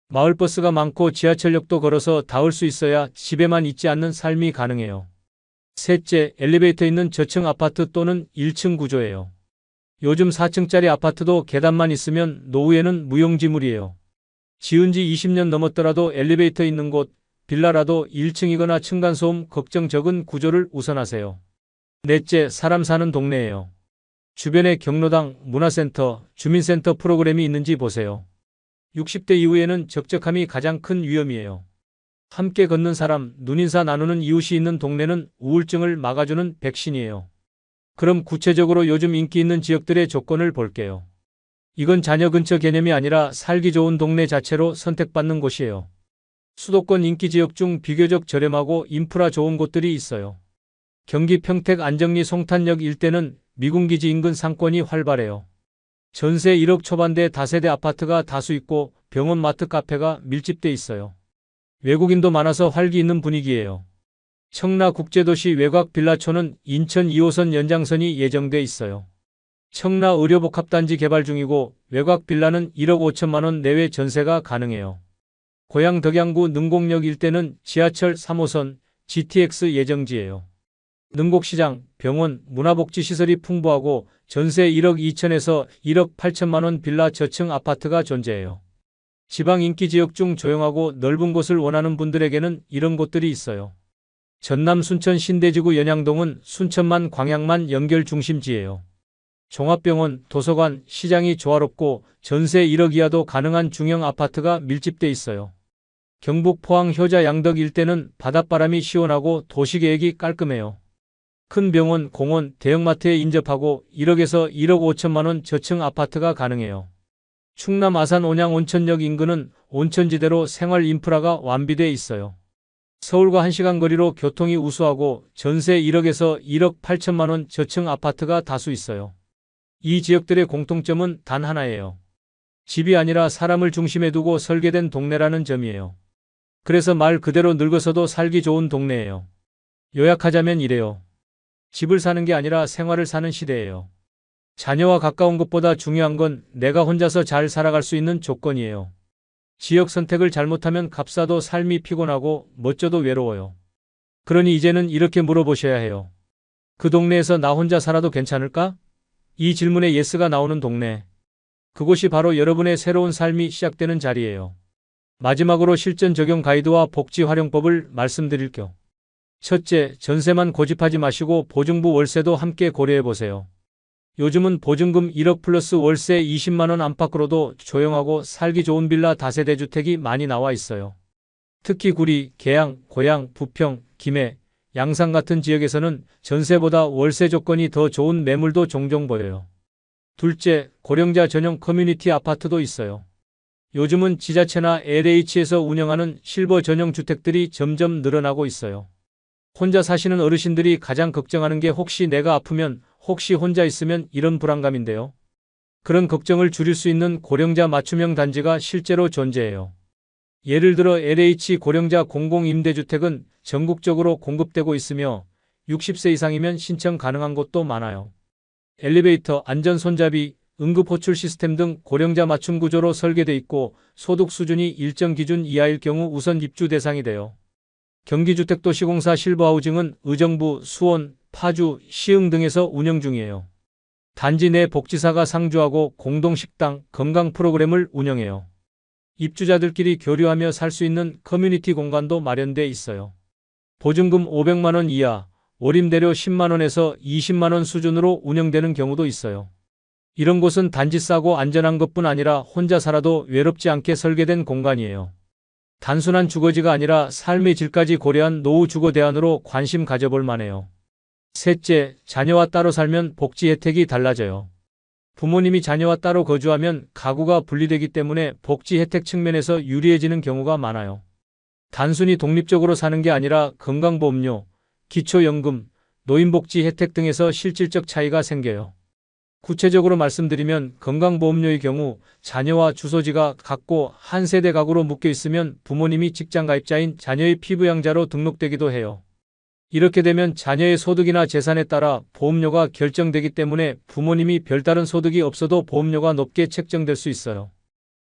마을버스가 많고 지하철역도 걸어서 닿을 수 있어야 집에만 있지 않는 삶이 가능해요. 셋째, 엘리베이터 있는 저층 아파트 또는 1층 구조예요. 요즘 4층짜리 아파트도 계단만 있으면 노후에는 무용지물이에요. 지은 지 20년 넘었더라도 엘리베이터 있는 곳, 빌라라도 1층이거나 층간소음 걱정 적은 구조를 우선하세요. 넷째, 사람 사는 동네예요. 주변에 경로당, 문화센터, 주민센터 프로그램이 있는지 보세요. 60대 이후에는 적적함이 가장 큰 위험이에요. 함께 걷는 사람, 눈인사 나누는 이웃이 있는 동네는 우울증을 막아주는 백신이에요. 그럼 구체적으로 요즘 인기 있는 지역들의 조건을 볼게요. 이건 자녀 근처 개념이 아니라 살기 좋은 동네 자체로 선택받는 곳이에요. 수도권 인기 지역 중 비교적 저렴하고 인프라 좋은 곳들이 있어요. 경기 평택 안정리 송탄역 일대는 미군기지 인근 상권이 활발해요. 전세 1억 초반대 다세대 아파트가 다수 있고 병원, 마트, 카페가 밀집돼 있어요. 외국인도 많아서 활기 있는 분위기예요. 청라국제도시 외곽 빌라촌은 인천 2호선 연장선이 예정돼 있어요. 청라 의료복합단지 개발 중이고 외곽 빌라는 1억 5천만 원 내외 전세가 가능해요. 고양 덕양구 능곡역 일대는 지하철 3호선 GTX 예정지예요. 능곡시장, 병원, 문화복지시설이 풍부하고 전세 1억 2천에서 1억 8천만 원 빌라 저층 아파트가 존재해요. 지방 인기 지역 중 조용하고 넓은 곳을 원하는 분들에게는 이런 곳들이 있어요. 전남 순천 신대지구 연양동은 순천만 광양만 연결 중심지예요. 종합병원, 도서관, 시장이 조화롭고 전세 1억 이하도 가능한 중형 아파트가 밀집돼 있어요. 경북 포항 효자 양덕 일대는 바닷바람이 시원하고 도시계획이 깔끔해요. 큰 병원, 공원, 대형마트에 인접하고 1억에서 1억 5천만 원 저층 아파트가 가능해요. 충남 아산 온양 온천역 인근은 온천지대로 생활 인프라가 완비돼 있어요. 서울과 1시간 거리로 교통이 우수하고 전세 1억에서 1억 8천만 원 저층 아파트가 다수 있어요. 이 지역들의 공통점은 단 하나예요. 집이 아니라 사람을 중심에 두고 설계된 동네라는 점이에요. 그래서 말 그대로 늙어서도 살기 좋은 동네예요. 요약하자면 이래요. 집을 사는 게 아니라 생활을 사는 시대예요. 자녀와 가까운 것보다 중요한 건 내가 혼자서 잘 살아갈 수 있는 조건이에요. 지역 선택을 잘못하면 값싸도 삶이 피곤하고 멋져도 외로워요. 그러니 이제는 이렇게 물어보셔야 해요. 그 동네에서 나 혼자 살아도 괜찮을까? 이 질문에 예스가 나오는 동네. 그곳이 바로 여러분의 새로운 삶이 시작되는 자리예요. 마지막으로 실전 적용 가이드와 복지 활용법을 말씀드릴게요. 첫째, 전세만 고집하지 마시고 보증부 월세도 함께 고려해 보세요. 요즘은 보증금 1억 플러스 월세 20만 원 안팎으로도 조용하고 살기 좋은 빌라 다세대 주택이 많이 나와 있어요. 특히 구리, 계양, 고양, 부평, 김해, 양산 같은 지역에서는 전세보다 월세 조건이 더 좋은 매물도 종종 보여요. 둘째, 고령자 전용 커뮤니티 아파트도 있어요. 요즘은 지자체나 LH에서 운영하는 실버 전용 주택들이 점점 늘어나고 있어요. 혼자 사시는 어르신들이 가장 걱정하는 게 혹시 내가 아프면, 혹시 혼자 있으면 이런 불안감인데요. 그런 걱정을 줄일 수 있는 고령자 맞춤형 단지가 실제로 존재해요. 예를 들어 LH 고령자 공공임대주택은 전국적으로 공급되고 있으며 60세 이상이면 신청 가능한 곳도 많아요. 엘리베이터, 안전 손잡이, 응급 호출 시스템 등 고령자 맞춤 구조로 설계돼 있고 소득 수준이 일정 기준 이하일 경우 우선 입주 대상이 돼요. 경기주택도시공사 실버하우징은 의정부, 수원, 파주, 시흥 등에서 운영 중이에요. 단지 내 복지사가 상주하고 공동식당, 건강 프로그램을 운영해요. 입주자들끼리 교류하며 살 수 있는 커뮤니티 공간도 마련돼 있어요. 보증금 500만 원 이하, 월임대료 10만 원에서 20만 원 수준으로 운영되는 경우도 있어요. 이런 곳은 단지 싸고 안전한 것뿐 아니라 혼자 살아도 외롭지 않게 설계된 공간이에요. 단순한 주거지가 아니라 삶의 질까지 고려한 노후 주거 대안으로 관심 가져볼 만해요. 셋째, 자녀와 따로 살면 복지 혜택이 달라져요. 부모님이 자녀와 따로 거주하면 가구가 분리되기 때문에 복지 혜택 측면에서 유리해지는 경우가 많아요. 단순히 독립적으로 사는 게 아니라 건강보험료, 기초연금, 노인복지 혜택 등에서 실질적 차이가 생겨요. 구체적으로 말씀드리면 건강보험료의 경우 자녀와 주소지가 같고 한 세대 가구로 묶여 있으면 부모님이 직장가입자인 자녀의 피부양자로 등록되기도 해요. 이렇게 되면 자녀의 소득이나 재산에 따라 보험료가 결정되기 때문에 부모님이 별다른 소득이 없어도 보험료가 높게 책정될 수 있어요.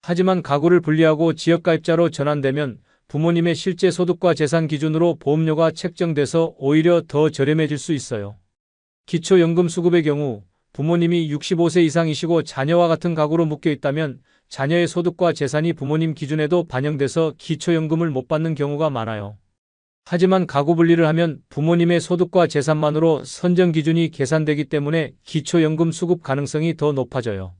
하지만 가구를 분리하고 지역가입자로 전환되면 부모님의 실제 소득과 재산 기준으로 보험료가 책정돼서 오히려 더 저렴해질 수 있어요. 기초연금 수급의 경우 부모님이 65세 이상이시고 자녀와 같은 가구로 묶여 있다면 자녀의 소득과 재산이 부모님 기준에도 반영돼서 기초연금을 못 받는 경우가 많아요. 하지만 가구 분리를 하면 부모님의 소득과 재산만으로 선정 기준이 계산되기 때문에 기초연금 수급 가능성이 더 높아져요.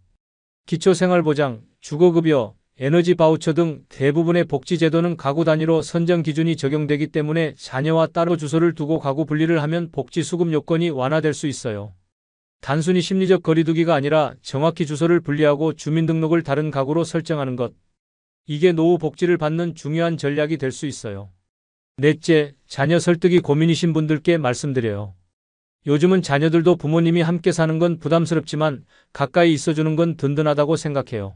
기초생활보장, 주거급여, 에너지 바우처 등 대부분의 복지제도는 가구 단위로 선정 기준이 적용되기 때문에 자녀와 따로 주소를 두고 가구 분리를 하면 복지 수급 요건이 완화될 수 있어요. 단순히 심리적 거리두기가 아니라 정확히 주소를 분리하고 주민등록을 다른 가구로 설정하는 것. 이게 노후 복지를 받는 중요한 전략이 될 수 있어요. 넷째, 자녀 설득이 고민이신 분들께 말씀드려요. 요즘은 자녀들도 부모님이 함께 사는 건 부담스럽지만 가까이 있어주는 건 든든하다고 생각해요.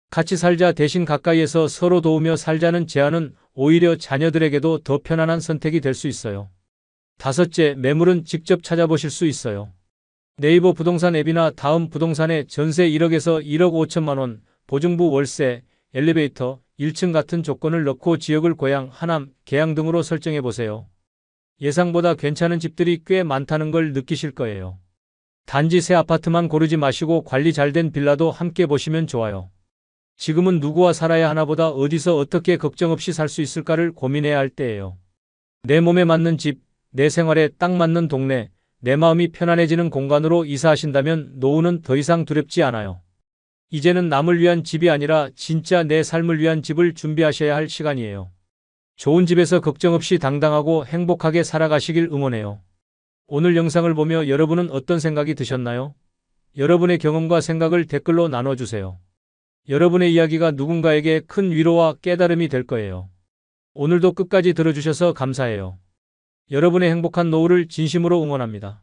같이 살자 대신 가까이에서 서로 도우며 살자는 제안은 오히려 자녀들에게도 더 편안한 선택이 될 수 있어요. 다섯째, 매물은 직접 찾아보실 수 있어요. 네이버 부동산 앱이나 다음 부동산에 전세 1억에서 1억 5천만 원, 보증부 월세, 엘리베이터, 1층 같은 조건을 넣고 지역을 고양, 하남, 계양 등으로 설정해 보세요. 예상보다 괜찮은 집들이 꽤 많다는 걸 느끼실 거예요. 단지 새 아파트만 고르지 마시고 관리 잘 된 빌라도 함께 보시면 좋아요. 지금은 누구와 살아야 하나보다 어디서 어떻게 걱정 없이 살 수 있을까를 고민해야 할 때예요. 내 몸에 맞는 집, 내 생활에 딱 맞는 동네, 내 마음이 편안해지는 공간으로 이사하신다면 노후는 더 이상 두렵지 않아요. 이제는 남을 위한 집이 아니라 진짜 내 삶을 위한 집을 준비하셔야 할 시간이에요. 좋은 집에서 걱정 없이 당당하고 행복하게 살아가시길 응원해요. 오늘 영상을 보며 여러분은 어떤 생각이 드셨나요? 여러분의 경험과 생각을 댓글로 나눠주세요. 여러분의 이야기가 누군가에게 큰 위로와 깨달음이 될 거예요. 오늘도 끝까지 들어주셔서 감사해요. 여러분의 행복한 노후를 진심으로 응원합니다.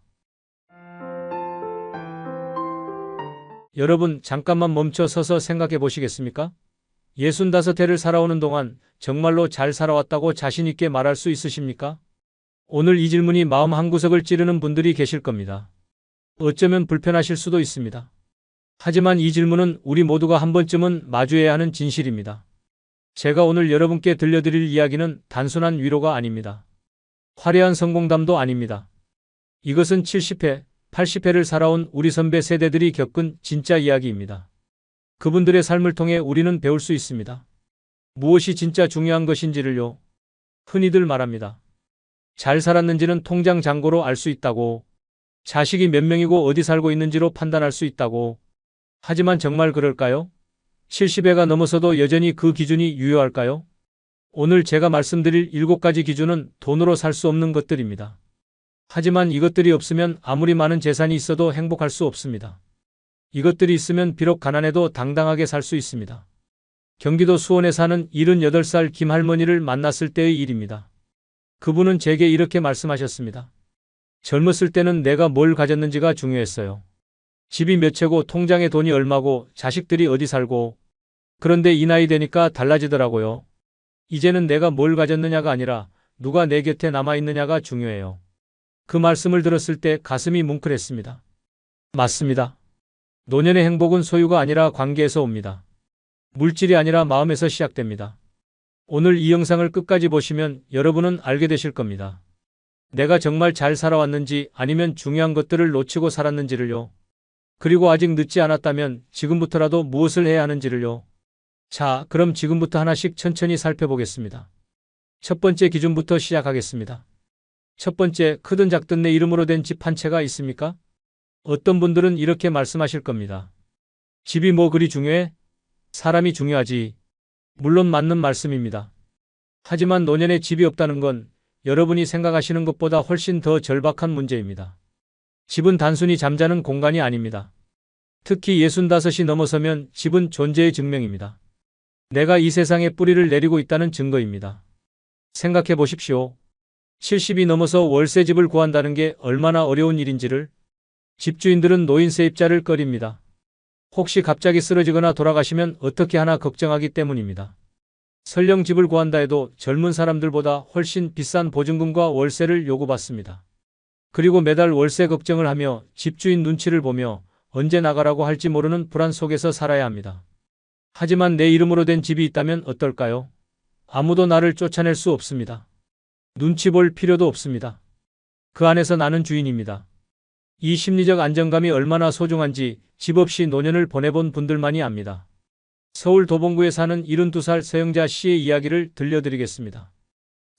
여러분, 잠깐만 멈춰 서서 생각해 보시겠습니까? 65해를 살아오는 동안 정말로 잘 살아왔다고 자신있게 말할 수 있으십니까? 오늘 이 질문이 마음 한구석을 찌르는 분들이 계실 겁니다. 어쩌면 불편하실 수도 있습니다. 하지만 이 질문은 우리 모두가 한 번쯤은 마주해야 하는 진실입니다. 제가 오늘 여러분께 들려드릴 이야기는 단순한 위로가 아닙니다. 화려한 성공담도 아닙니다. 이것은 70회, 80회를 살아온 우리 선배 세대들이 겪은 진짜 이야기입니다. 그분들의 삶을 통해 우리는 배울 수 있습니다. 무엇이 진짜 중요한 것인지를요. 흔히들 말합니다. 잘 살았는지는 통장 잔고로 알 수 있다고. 자식이 몇 명이고 어디 살고 있는지로 판단할 수 있다고. 하지만 정말 그럴까요? 70회가 넘어서도 여전히 그 기준이 유효할까요? 오늘 제가 말씀드릴 7가지 기준은 돈으로 살 수 없는 것들입니다. 하지만 이것들이 없으면 아무리 많은 재산이 있어도 행복할 수 없습니다. 이것들이 있으면 비록 가난해도 당당하게 살 수 있습니다. 경기도 수원에 사는 78살 김할머니를 만났을 때의 일입니다. 그분은 제게 이렇게 말씀하셨습니다. 젊었을 때는 내가 뭘 가졌는지가 중요했어요. 집이 몇 채고 통장에 돈이 얼마고 자식들이 어디 살고. 그런데 이 나이 되니까 달라지더라고요. 이제는 내가 뭘 가졌느냐가 아니라 누가 내 곁에 남아있느냐가 중요해요. 그 말씀을 들었을 때 가슴이 뭉클했습니다. 맞습니다. 노년의 행복은 소유가 아니라 관계에서 옵니다. 물질이 아니라 마음에서 시작됩니다. 오늘 이 영상을 끝까지 보시면 여러분은 알게 되실 겁니다. 내가 정말 잘 살아왔는지 아니면 중요한 것들을 놓치고 살았는지를요. 그리고 아직 늦지 않았다면 지금부터라도 무엇을 해야 하는지를요. 자, 그럼 지금부터 하나씩 천천히 살펴보겠습니다. 첫 번째 기준부터 시작하겠습니다. 첫 번째, 크든 작든 내 이름으로 된 집 한 채가 있습니까? 어떤 분들은 이렇게 말씀하실 겁니다. 집이 뭐 그리 중요해? 사람이 중요하지. 물론 맞는 말씀입니다. 하지만 노년에 집이 없다는 건 여러분이 생각하시는 것보다 훨씬 더 절박한 문제입니다. 집은 단순히 잠자는 공간이 아닙니다. 특히 65이 넘어서면 집은 존재의 증명입니다. 내가 이 세상에 뿌리를 내리고 있다는 증거입니다. 생각해 보십시오. 70이 넘어서 월세집을 구한다는 게 얼마나 어려운 일인지를. 집주인들은 노인 세입자를 꺼립니다. 혹시 갑자기 쓰러지거나 돌아가시면 어떻게 하나 걱정하기 때문입니다. 설령 집을 구한다 해도 젊은 사람들보다 훨씬 비싼 보증금과 월세를 요구받습니다. 그리고 매달 월세 걱정을 하며 집주인 눈치를 보며 언제 나가라고 할지 모르는 불안 속에서 살아야 합니다. 하지만 내 이름으로 된 집이 있다면 어떨까요? 아무도 나를 쫓아낼 수 없습니다. 눈치 볼 필요도 없습니다. 그 안에서 나는 주인입니다. 이 심리적 안정감이 얼마나 소중한지 집 없이 노년을 보내본 분들만이 압니다. 서울 도봉구에 사는 72살 서영자 씨의 이야기를 들려드리겠습니다.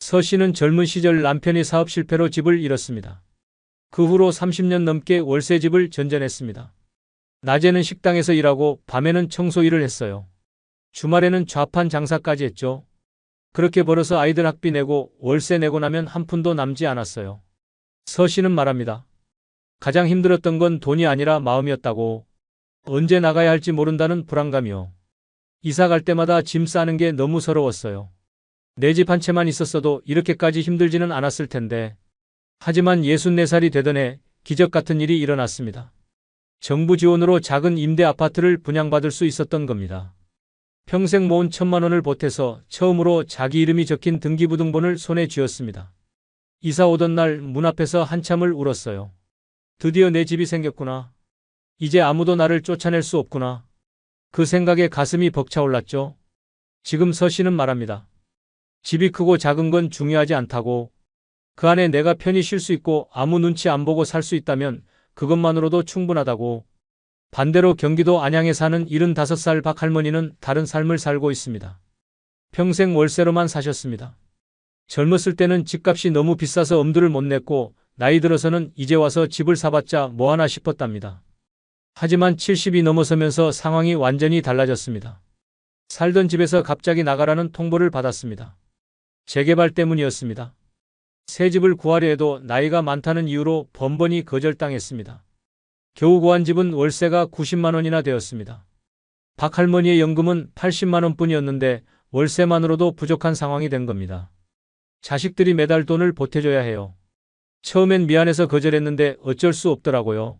서 씨는 젊은 시절 남편이 사업 실패로 집을 잃었습니다. 그 후로 30년 넘게 월세집을 전전했습니다. 낮에는 식당에서 일하고 밤에는 청소 일을 했어요. 주말에는 좌판 장사까지 했죠. 그렇게 벌어서 아이들 학비 내고 월세 내고 나면 한 푼도 남지 않았어요. 서 씨는 말합니다. 가장 힘들었던 건 돈이 아니라 마음이었다고. 언제 나가야 할지 모른다는 불안감이요. 이사 갈 때마다 짐 싸는 게 너무 서러웠어요. 내 집 한 채만 있었어도 이렇게까지 힘들지는 않았을 텐데. 하지만 64살이 되던 해 기적 같은 일이 일어났습니다. 정부 지원으로 작은 임대 아파트를 분양받을 수 있었던 겁니다. 평생 모은 1,000만 원을 보태서 처음으로 자기 이름이 적힌 등기부등본을 손에 쥐었습니다. 이사 오던 날 문 앞에서 한참을 울었어요. 드디어 내 집이 생겼구나. 이제 아무도 나를 쫓아낼 수 없구나. 그 생각에 가슴이 벅차올랐죠. 지금 서 씨는 말합니다. 집이 크고 작은 건 중요하지 않다고. 그 안에 내가 편히 쉴 수 있고 아무 눈치 안 보고 살 수 있다면 그것만으로도 충분하다고. 반대로 경기도 안양에 사는 75살 박 할머니는 다른 삶을 살고 있습니다. 평생 월세로만 사셨습니다. 젊었을 때는 집값이 너무 비싸서 엄두를 못 냈고 나이 들어서는 이제 와서 집을 사봤자 뭐하나 싶었답니다. 하지만 70이 넘어서면서 상황이 완전히 달라졌습니다. 살던 집에서 갑자기 나가라는 통보를 받았습니다. 재개발 때문이었습니다. 새 집을 구하려 해도 나이가 많다는 이유로 번번이 거절당했습니다. 겨우 구한 집은 월세가 90만 원이나 되었습니다. 박 할머니의 연금은 80만 원뿐이었는데 월세만으로도 부족한 상황이 된 겁니다. 자식들이 매달 돈을 보태줘야 해요. 처음엔 미안해서 거절했는데 어쩔 수 없더라고요.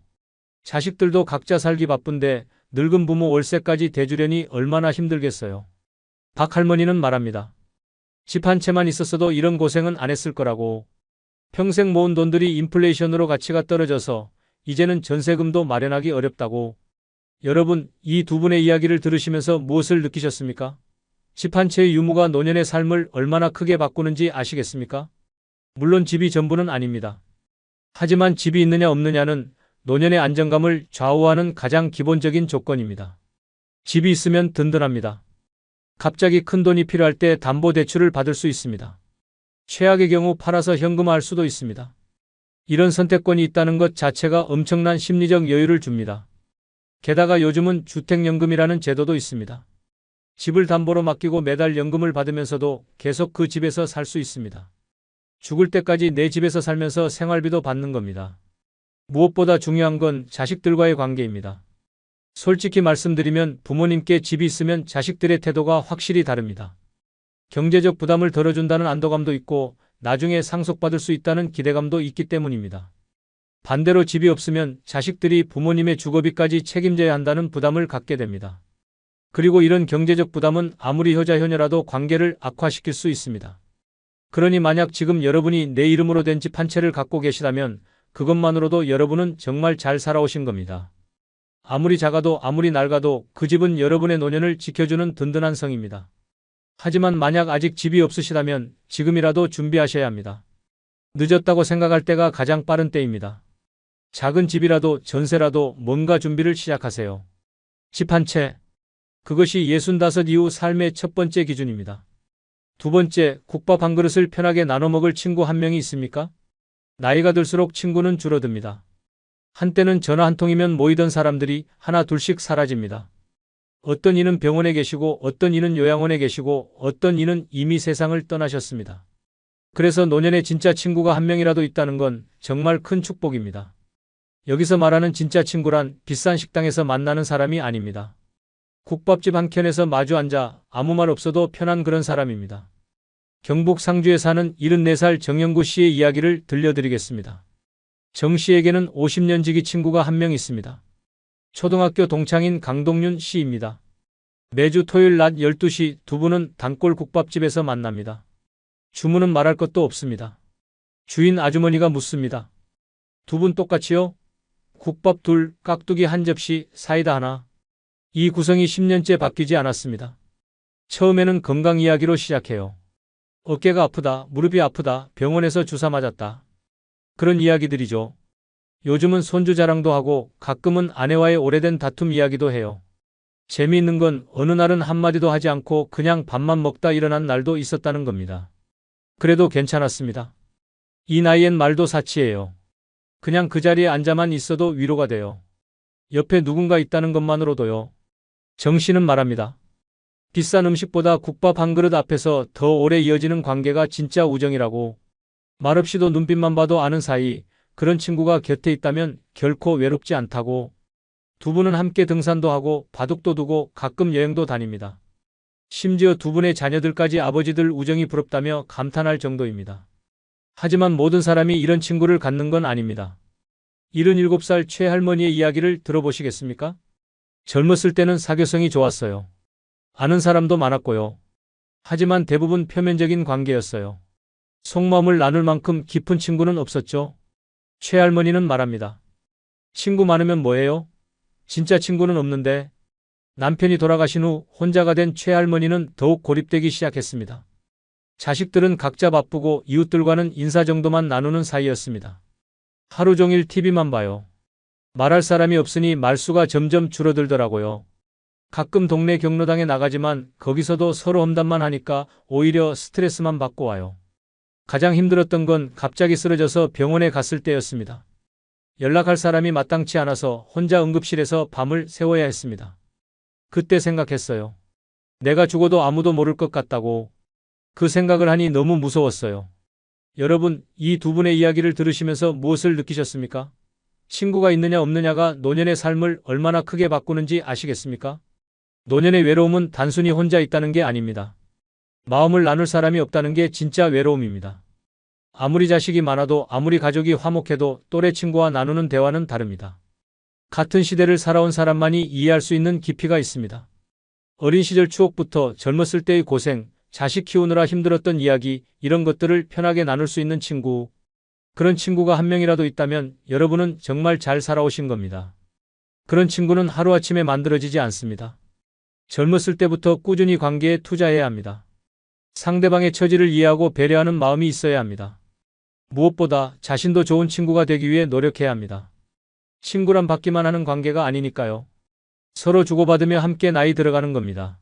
자식들도 각자 살기 바쁜데 늙은 부모 월세까지 대주려니 얼마나 힘들겠어요. 박 할머니는 말합니다. 집 한 채만 있었어도 이런 고생은 안 했을 거라고. 평생 모은 돈들이 인플레이션으로 가치가 떨어져서 이제는 전세금도 마련하기 어렵다고. 여러분, 이 두 분의 이야기를 들으시면서 무엇을 느끼셨습니까? 집 한 채의 유무가 노년의 삶을 얼마나 크게 바꾸는지 아시겠습니까? 물론 집이 전부는 아닙니다. 하지만 집이 있느냐 없느냐는 노년의 안정감을 좌우하는 가장 기본적인 조건입니다. 집이 있으면 든든합니다. 갑자기 큰 돈이 필요할 때 담보대출을 받을 수 있습니다. 최악의 경우 팔아서 현금화할 수도 있습니다. 이런 선택권이 있다는 것 자체가 엄청난 심리적 여유를 줍니다. 게다가 요즘은 주택연금이라는 제도도 있습니다. 집을 담보로 맡기고 매달 연금을 받으면서도 계속 그 집에서 살 수 있습니다. 죽을 때까지 내 집에서 살면서 생활비도 받는 겁니다. 무엇보다 중요한 건 자식들과의 관계입니다. 솔직히 말씀드리면 부모님께 집이 있으면 자식들의 태도가 확실히 다릅니다. 경제적 부담을 덜어준다는 안도감도 있고 나중에 상속받을 수 있다는 기대감도 있기 때문입니다. 반대로 집이 없으면 자식들이 부모님의 주거비까지 책임져야 한다는 부담을 갖게 됩니다. 그리고 이런 경제적 부담은 아무리 효자효녀라도 관계를 악화시킬 수 있습니다. 그러니 만약 지금 여러분이 내 이름으로 된 집 한 채를 갖고 계시다면 그것만으로도 여러분은 정말 잘 살아오신 겁니다. 아무리 작아도 아무리 낡아도 그 집은 여러분의 노년을 지켜주는 든든한 성입니다. 하지만 만약 아직 집이 없으시다면 지금이라도 준비하셔야 합니다. 늦었다고 생각할 때가 가장 빠른 때입니다. 작은 집이라도 전세라도 뭔가 준비를 시작하세요. 집 한 채. 그것이 65 이후 삶의 첫 번째 기준입니다. 두 번째, 국밥 한 그릇을 편하게 나눠 먹을 친구 한 명이 있습니까? 나이가 들수록 친구는 줄어듭니다. 한때는 전화 한 통이면 모이던 사람들이 하나 둘씩 사라집니다. 어떤 이는 병원에 계시고 어떤 이는 요양원에 계시고 어떤 이는 이미 세상을 떠나셨습니다. 그래서 노년에 진짜 친구가 한 명이라도 있다는 건 정말 큰 축복입니다. 여기서 말하는 진짜 친구란 비싼 식당에서 만나는 사람이 아닙니다. 국밥집 한 켠에서 마주 앉아 아무 말 없어도 편한 그런 사람입니다. 경북 상주에 사는 74살 정영구 씨의 이야기를 들려드리겠습니다. 정 씨에게는 50년 지기 친구가 한 명 있습니다. 초등학교 동창인 강동윤 씨입니다. 매주 토요일 낮 12시 두 분은 단골 국밥집에서 만납니다. 주문은 말할 것도 없습니다. 주인 아주머니가 묻습니다. 두 분 똑같이요? 국밥 둘, 깍두기 한 접시, 사이다 하나. 이 구성이 10년째 바뀌지 않았습니다. 처음에는 건강 이야기로 시작해요. 어깨가 아프다, 무릎이 아프다, 병원에서 주사 맞았다. 그런 이야기들이죠. 요즘은 손주 자랑도 하고 가끔은 아내와의 오래된 다툼 이야기도 해요. 재미있는 건 어느 날은 한마디도 하지 않고 그냥 밥만 먹다 일어난 날도 있었다는 겁니다. 그래도 괜찮았습니다. 이 나이엔 말도 사치예요. 그냥 그 자리에 앉아만 있어도 위로가 돼요. 옆에 누군가 있다는 것만으로도요. 정 씨는 말합니다. 비싼 음식보다 국밥 한 그릇 앞에서 더 오래 이어지는 관계가 진짜 우정이라고. 말없이도 눈빛만 봐도 아는 사이, 그런 친구가 곁에 있다면 결코 외롭지 않다고. 두 분은 함께 등산도 하고 바둑도 두고 가끔 여행도 다닙니다. 심지어 두 분의 자녀들까지 아버지들 우정이 부럽다며 감탄할 정도입니다. 하지만 모든 사람이 이런 친구를 갖는 건 아닙니다. 77살 최할머니의 이야기를 들어보시겠습니까? 젊었을 때는 사교성이 좋았어요. 아는 사람도 많았고요. 하지만 대부분 표면적인 관계였어요. 속마음을 나눌 만큼 깊은 친구는 없었죠. 최할머니는 말합니다. 친구 많으면 뭐해요? 진짜 친구는 없는데. 남편이 돌아가신 후 혼자가 된 최할머니는 더욱 고립되기 시작했습니다. 자식들은 각자 바쁘고 이웃들과는 인사 정도만 나누는 사이였습니다. 하루 종일 TV만 봐요. 말할 사람이 없으니 말수가 점점 줄어들더라고요. 가끔 동네 경로당에 나가지만 거기서도 서로 험담만 하니까 오히려 스트레스만 받고 와요. 가장 힘들었던 건 갑자기 쓰러져서 병원에 갔을 때였습니다. 연락할 사람이 마땅치 않아서 혼자 응급실에서 밤을 새워야 했습니다. 그때 생각했어요. 내가 죽어도 아무도 모를 것 같다고. 그 생각을 하니 너무 무서웠어요. 여러분, 이 두 분의 이야기를 들으시면서 무엇을 느끼셨습니까? 친구가 있느냐 없느냐가 노년의 삶을 얼마나 크게 바꾸는지 아시겠습니까? 노년의 외로움은 단순히 혼자 있다는 게 아닙니다. 마음을 나눌 사람이 없다는 게 진짜 외로움입니다. 아무리 자식이 많아도 아무리 가족이 화목해도 또래 친구와 나누는 대화는 다릅니다. 같은 시대를 살아온 사람만이 이해할 수 있는 깊이가 있습니다. 어린 시절 추억부터 젊었을 때의 고생, 자식 키우느라 힘들었던 이야기, 이런 것들을 편하게 나눌 수 있는 친구. 그런 친구가 한 명이라도 있다면 여러분은 정말 잘 살아오신 겁니다. 그런 친구는 하루아침에 만들어지지 않습니다. 젊었을 때부터 꾸준히 관계에 투자해야 합니다. 상대방의 처지를 이해하고 배려하는 마음이 있어야 합니다. 무엇보다 자신도 좋은 친구가 되기 위해 노력해야 합니다. 친구란 받기만 하는 관계가 아니니까요. 서로 주고받으며 함께 나이 들어가는 겁니다.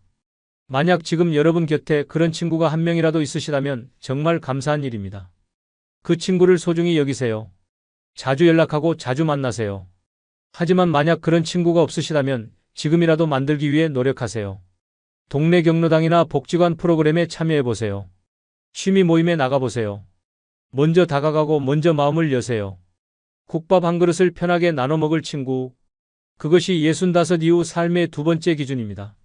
만약 지금 여러분 곁에 그런 친구가 한 명이라도 있으시다면 정말 감사한 일입니다. 그 친구를 소중히 여기세요. 자주 연락하고 자주 만나세요. 하지만 만약 그런 친구가 없으시다면 지금이라도 만들기 위해 노력하세요. 동네 경로당이나 복지관 프로그램에 참여해보세요. 취미 모임에 나가보세요. 먼저 다가가고 먼저 마음을 여세요. 국밥 한 그릇을 편하게 나눠 먹을 친구. 그것이 65 이후 삶의 두 번째 기준입니다.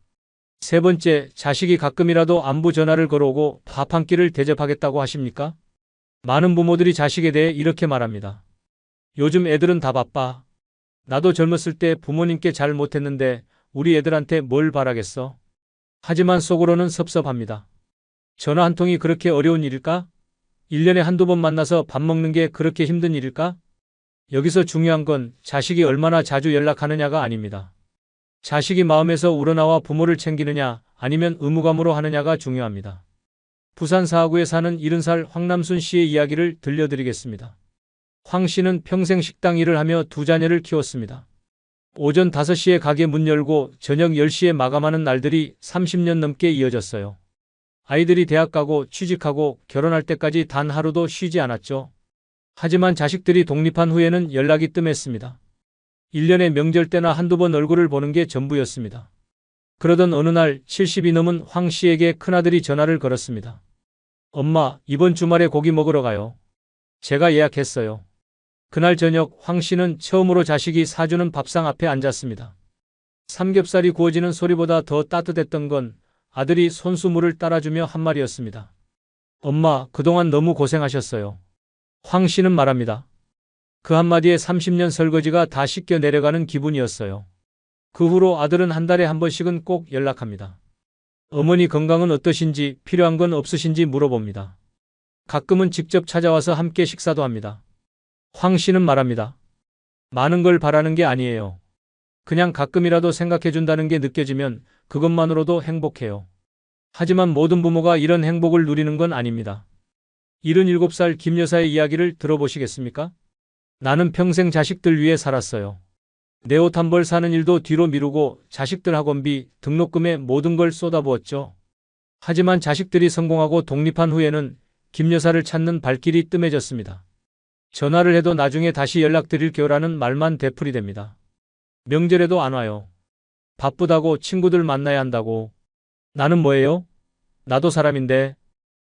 세 번째, 자식이 가끔이라도 안부 전화를 걸어오고 밥 한 끼를 대접하겠다고 하십니까? 많은 부모들이 자식에 대해 이렇게 말합니다. 요즘 애들은 다 바빠. 나도 젊었을 때 부모님께 잘 못했는데 우리 애들한테 뭘 바라겠어? 하지만 속으로는 섭섭합니다. 전화 한 통이 그렇게 어려운 일일까? 1년에 한두 번 만나서 밥 먹는 게 그렇게 힘든 일일까? 여기서 중요한 건 자식이 얼마나 자주 연락하느냐가 아닙니다. 자식이 마음에서 우러나와 부모를 챙기느냐 아니면 의무감으로 하느냐가 중요합니다. 부산 사하구에 사는 70살 황남순 씨의 이야기를 들려드리겠습니다. 황 씨는 평생 식당 일을 하며 두 자녀를 키웠습니다. 오전 5시에 가게 문 열고 저녁 10시에 마감하는 날들이 30년 넘게 이어졌어요. 아이들이 대학 가고 취직하고 결혼할 때까지 단 하루도 쉬지 않았죠. 하지만 자식들이 독립한 후에는 연락이 뜸했습니다. 1년에 명절 때나 한두 번 얼굴을 보는 게 전부였습니다. 그러던 어느 날 70이 넘은 황 씨에게 큰아들이 전화를 걸었습니다. 엄마, 이번 주말에 고기 먹으러 가요. 제가 예약했어요. 그날 저녁 황 씨는 처음으로 자식이 사주는 밥상 앞에 앉았습니다. 삼겹살이 구워지는 소리보다 더 따뜻했던 건 아들이 손수물을 따라주며 한 말이었습니다. 엄마, 그동안 너무 고생하셨어요. 황 씨는 말합니다. 그 한마디에 30년 설거지가 다 씻겨 내려가는 기분이었어요. 그 후로 아들은 한 달에 한 번씩은 꼭 연락합니다. 어머니 건강은 어떠신지, 필요한 건 없으신지 물어봅니다. 가끔은 직접 찾아와서 함께 식사도 합니다. 황 씨는 말합니다. 많은 걸 바라는 게 아니에요. 그냥 가끔이라도 생각해준다는 게 느껴지면 그것만으로도 행복해요. 하지만 모든 부모가 이런 행복을 누리는 건 아닙니다. 77살 김 여사의 이야기를 들어보시겠습니까? 나는 평생 자식들 위해 살았어요. 내 옷 한 벌 사는 일도 뒤로 미루고 자식들 학원비, 등록금에 모든 걸 쏟아부었죠. 하지만 자식들이 성공하고 독립한 후에는 김 여사를 찾는 발길이 뜸해졌습니다. 전화를 해도 나중에 다시 연락드릴게요라는 말만 되풀이됩니다. 명절에도 안 와요. 바쁘다고, 친구들 만나야 한다고. 나는 뭐예요? 나도 사람인데.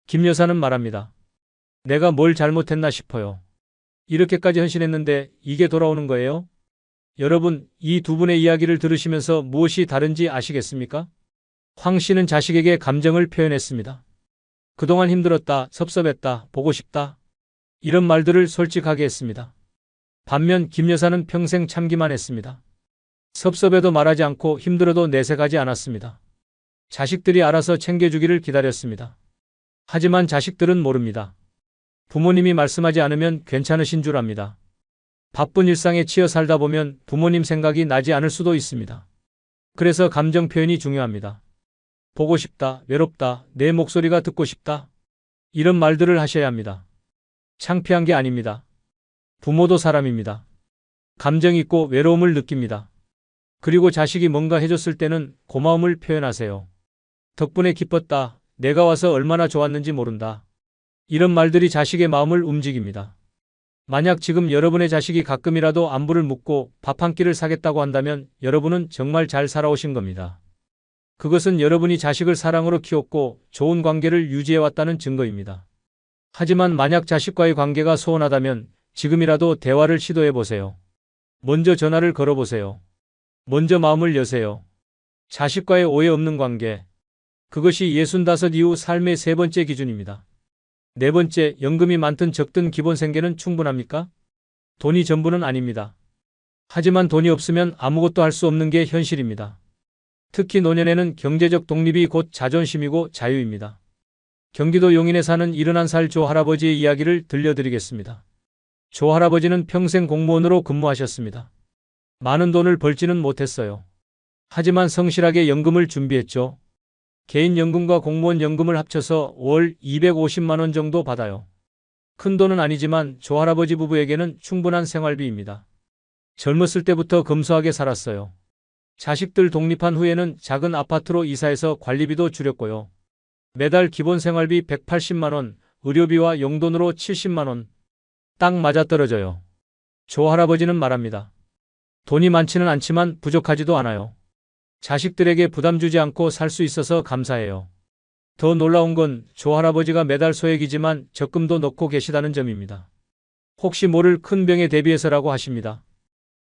김 여사는 말합니다. 내가 뭘 잘못했나 싶어요. 이렇게까지 헌신했는데 이게 돌아오는 거예요? 여러분, 이 두 분의 이야기를 들으시면서 무엇이 다른지 아시겠습니까? 황 씨는 자식에게 감정을 표현했습니다. 그동안 힘들었다, 섭섭했다, 보고 싶다. 이런 말들을 솔직하게 했습니다. 반면 김 여사는 평생 참기만 했습니다. 섭섭해도 말하지 않고 힘들어도 내색하지 않았습니다. 자식들이 알아서 챙겨주기를 기다렸습니다. 하지만 자식들은 모릅니다. 부모님이 말씀하지 않으면 괜찮으신 줄 압니다. 바쁜 일상에 치여 살다 보면 부모님 생각이 나지 않을 수도 있습니다. 그래서 감정 표현이 중요합니다. 보고 싶다, 외롭다, 내 목소리가 듣고 싶다. 이런 말들을 하셔야 합니다. 창피한 게 아닙니다. 부모도 사람입니다. 감정 있고 외로움을 느낍니다. 그리고 자식이 뭔가 해줬을 때는 고마움을 표현하세요. 덕분에 기뻤다. 내가 와서 얼마나 좋았는지 모른다. 이런 말들이 자식의 마음을 움직입니다. 만약 지금 여러분의 자식이 가끔이라도 안부를 묻고 밥 한 끼를 사겠다고 한다면 여러분은 정말 잘 살아오신 겁니다. 그것은 여러분이 자식을 사랑으로 키웠고 좋은 관계를 유지해왔다는 증거입니다. 하지만 만약 자식과의 관계가 소원하다면 지금이라도 대화를 시도해보세요. 먼저 전화를 걸어보세요. 먼저 마음을 여세요. 자식과의 오해 없는 관계. 그것이 65 이후 삶의 세 번째 기준입니다. 네 번째, 연금이 많든 적든 기본 생계는 충분합니까? 돈이 전부는 아닙니다. 하지만 돈이 없으면 아무것도 할 수 없는 게 현실입니다. 특히 노년에는 경제적 독립이 곧 자존심이고 자유입니다. 경기도 용인에 사는 71살 조 할아버지의 이야기를 들려드리겠습니다. 조 할아버지는 평생 공무원으로 근무하셨습니다. 많은 돈을 벌지는 못했어요. 하지만 성실하게 연금을 준비했죠. 개인연금과 공무원 연금을 합쳐서 월 250만 원 정도 받아요. 큰 돈은 아니지만 조 할아버지 부부에게는 충분한 생활비입니다. 젊었을 때부터 검소하게 살았어요. 자식들 독립한 후에는 작은 아파트로 이사해서 관리비도 줄였고요. 매달 기본 생활비 180만 원, 의료비와 용돈으로 70만 원. 딱 맞아떨어져요. 조 할아버지는 말합니다. 돈이 많지는 않지만 부족하지도 않아요. 자식들에게 부담 주지 않고 살 수 있어서 감사해요. 더 놀라운 건 조 할아버지가 매달 소액이지만 적금도 넣고 계시다는 점입니다. 혹시 모를 큰 병에 대비해서라고 하십니다.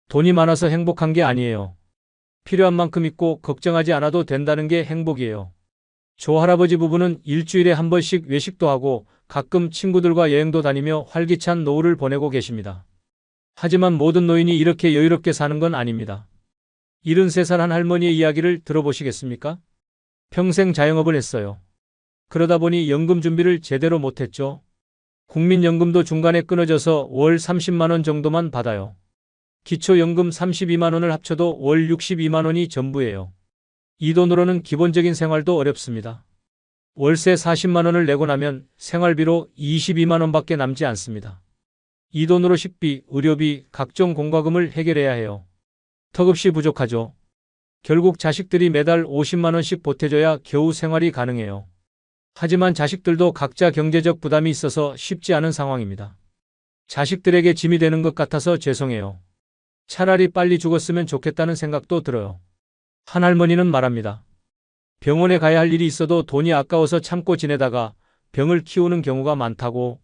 돈이 많아서 행복한 게 아니에요. 필요한 만큼 있고 걱정하지 않아도 된다는 게 행복이에요. 조 할아버지 부부는 일주일에 한 번씩 외식도 하고 가끔 친구들과 여행도 다니며 활기찬 노후를 보내고 계십니다. 하지만 모든 노인이 이렇게 여유롭게 사는 건 아닙니다. 73살 한 할머니의 이야기를 들어보시겠습니까? 평생 자영업을 했어요. 그러다 보니 연금 준비를 제대로 못했죠. 국민연금도 중간에 끊어져서 월 30만 원 정도만 받아요. 기초연금 32만 원을 합쳐도 월 62만 원이 전부예요. 이 돈으로는 기본적인 생활도 어렵습니다. 월세 40만 원을 내고 나면 생활비로 22만 원밖에 남지 않습니다. 이 돈으로 식비, 의료비, 각종 공과금을 해결해야 해요. 턱없이 부족하죠. 결국 자식들이 매달 50만 원씩 보태줘야 겨우 생활이 가능해요. 하지만 자식들도 각자 경제적 부담이 있어서 쉽지 않은 상황입니다. 자식들에게 짐이 되는 것 같아서 죄송해요. 차라리 빨리 죽었으면 좋겠다는 생각도 들어요. 한 할머니는 말합니다. 병원에 가야 할 일이 있어도 돈이 아까워서 참고 지내다가 병을 키우는 경우가 많다고.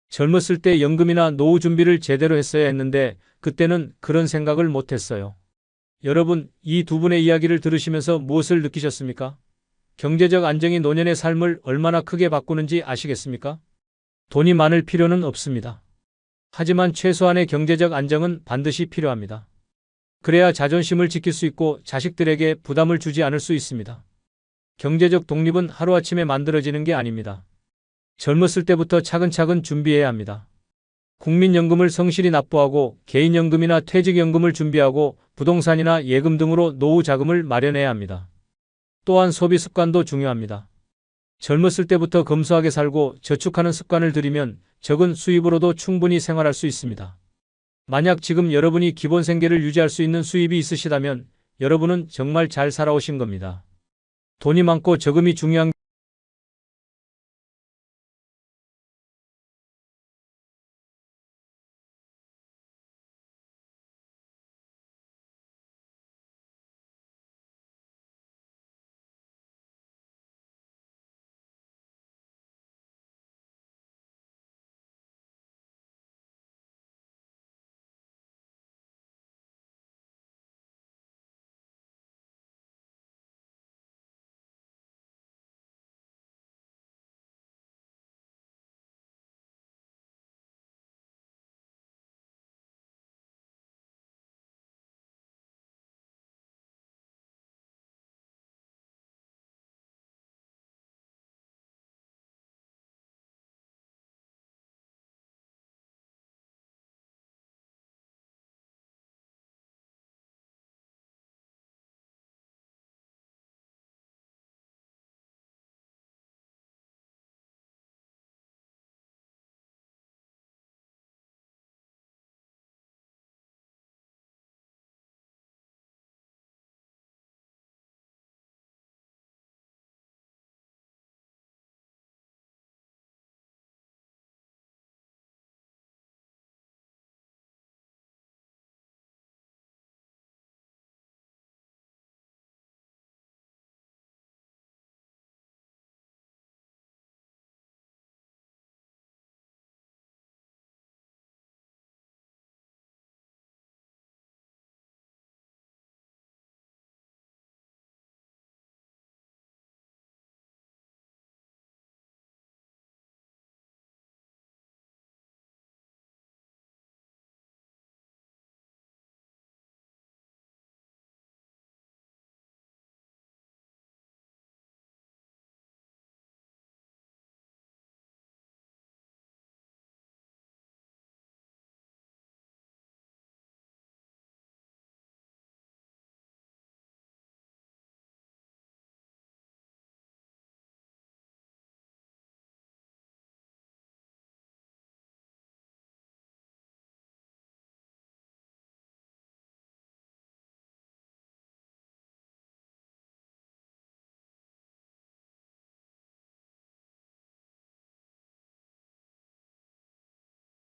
젊었을 때 연금이나 노후 준비를 제대로 했어야 했는데 그때는 그런 생각을 못했어요. 여러분, 이 두 분의 이야기를 들으시면서 무엇을 느끼셨습니까? 경제적 안정이 노년의 삶을 얼마나 크게 바꾸는지 아시겠습니까? 돈이 많을 필요는 없습니다. 하지만 최소한의 경제적 안정은 반드시 필요합니다. 그래야 자존심을 지킬 수 있고 자식들에게 부담을 주지 않을 수 있습니다. 경제적 독립은 하루아침에 만들어지는 게 아닙니다. 젊었을 때부터 차근차근 준비해야 합니다. 국민연금을 성실히 납부하고 개인연금이나 퇴직연금을 준비하고 부동산이나 예금 등으로 노후 자금을 마련해야 합니다. 또한 소비 습관도 중요합니다. 젊었을 때부터 검소하게 살고 저축하는 습관을 들이면 적은 수입으로도 충분히 생활할 수 있습니다. 만약 지금 여러분이 기본 생계를 유지할 수 있는 수입이 있으시다면 여러분은 정말 잘 살아오신 겁니다. 돈이 많고 저금이 중요한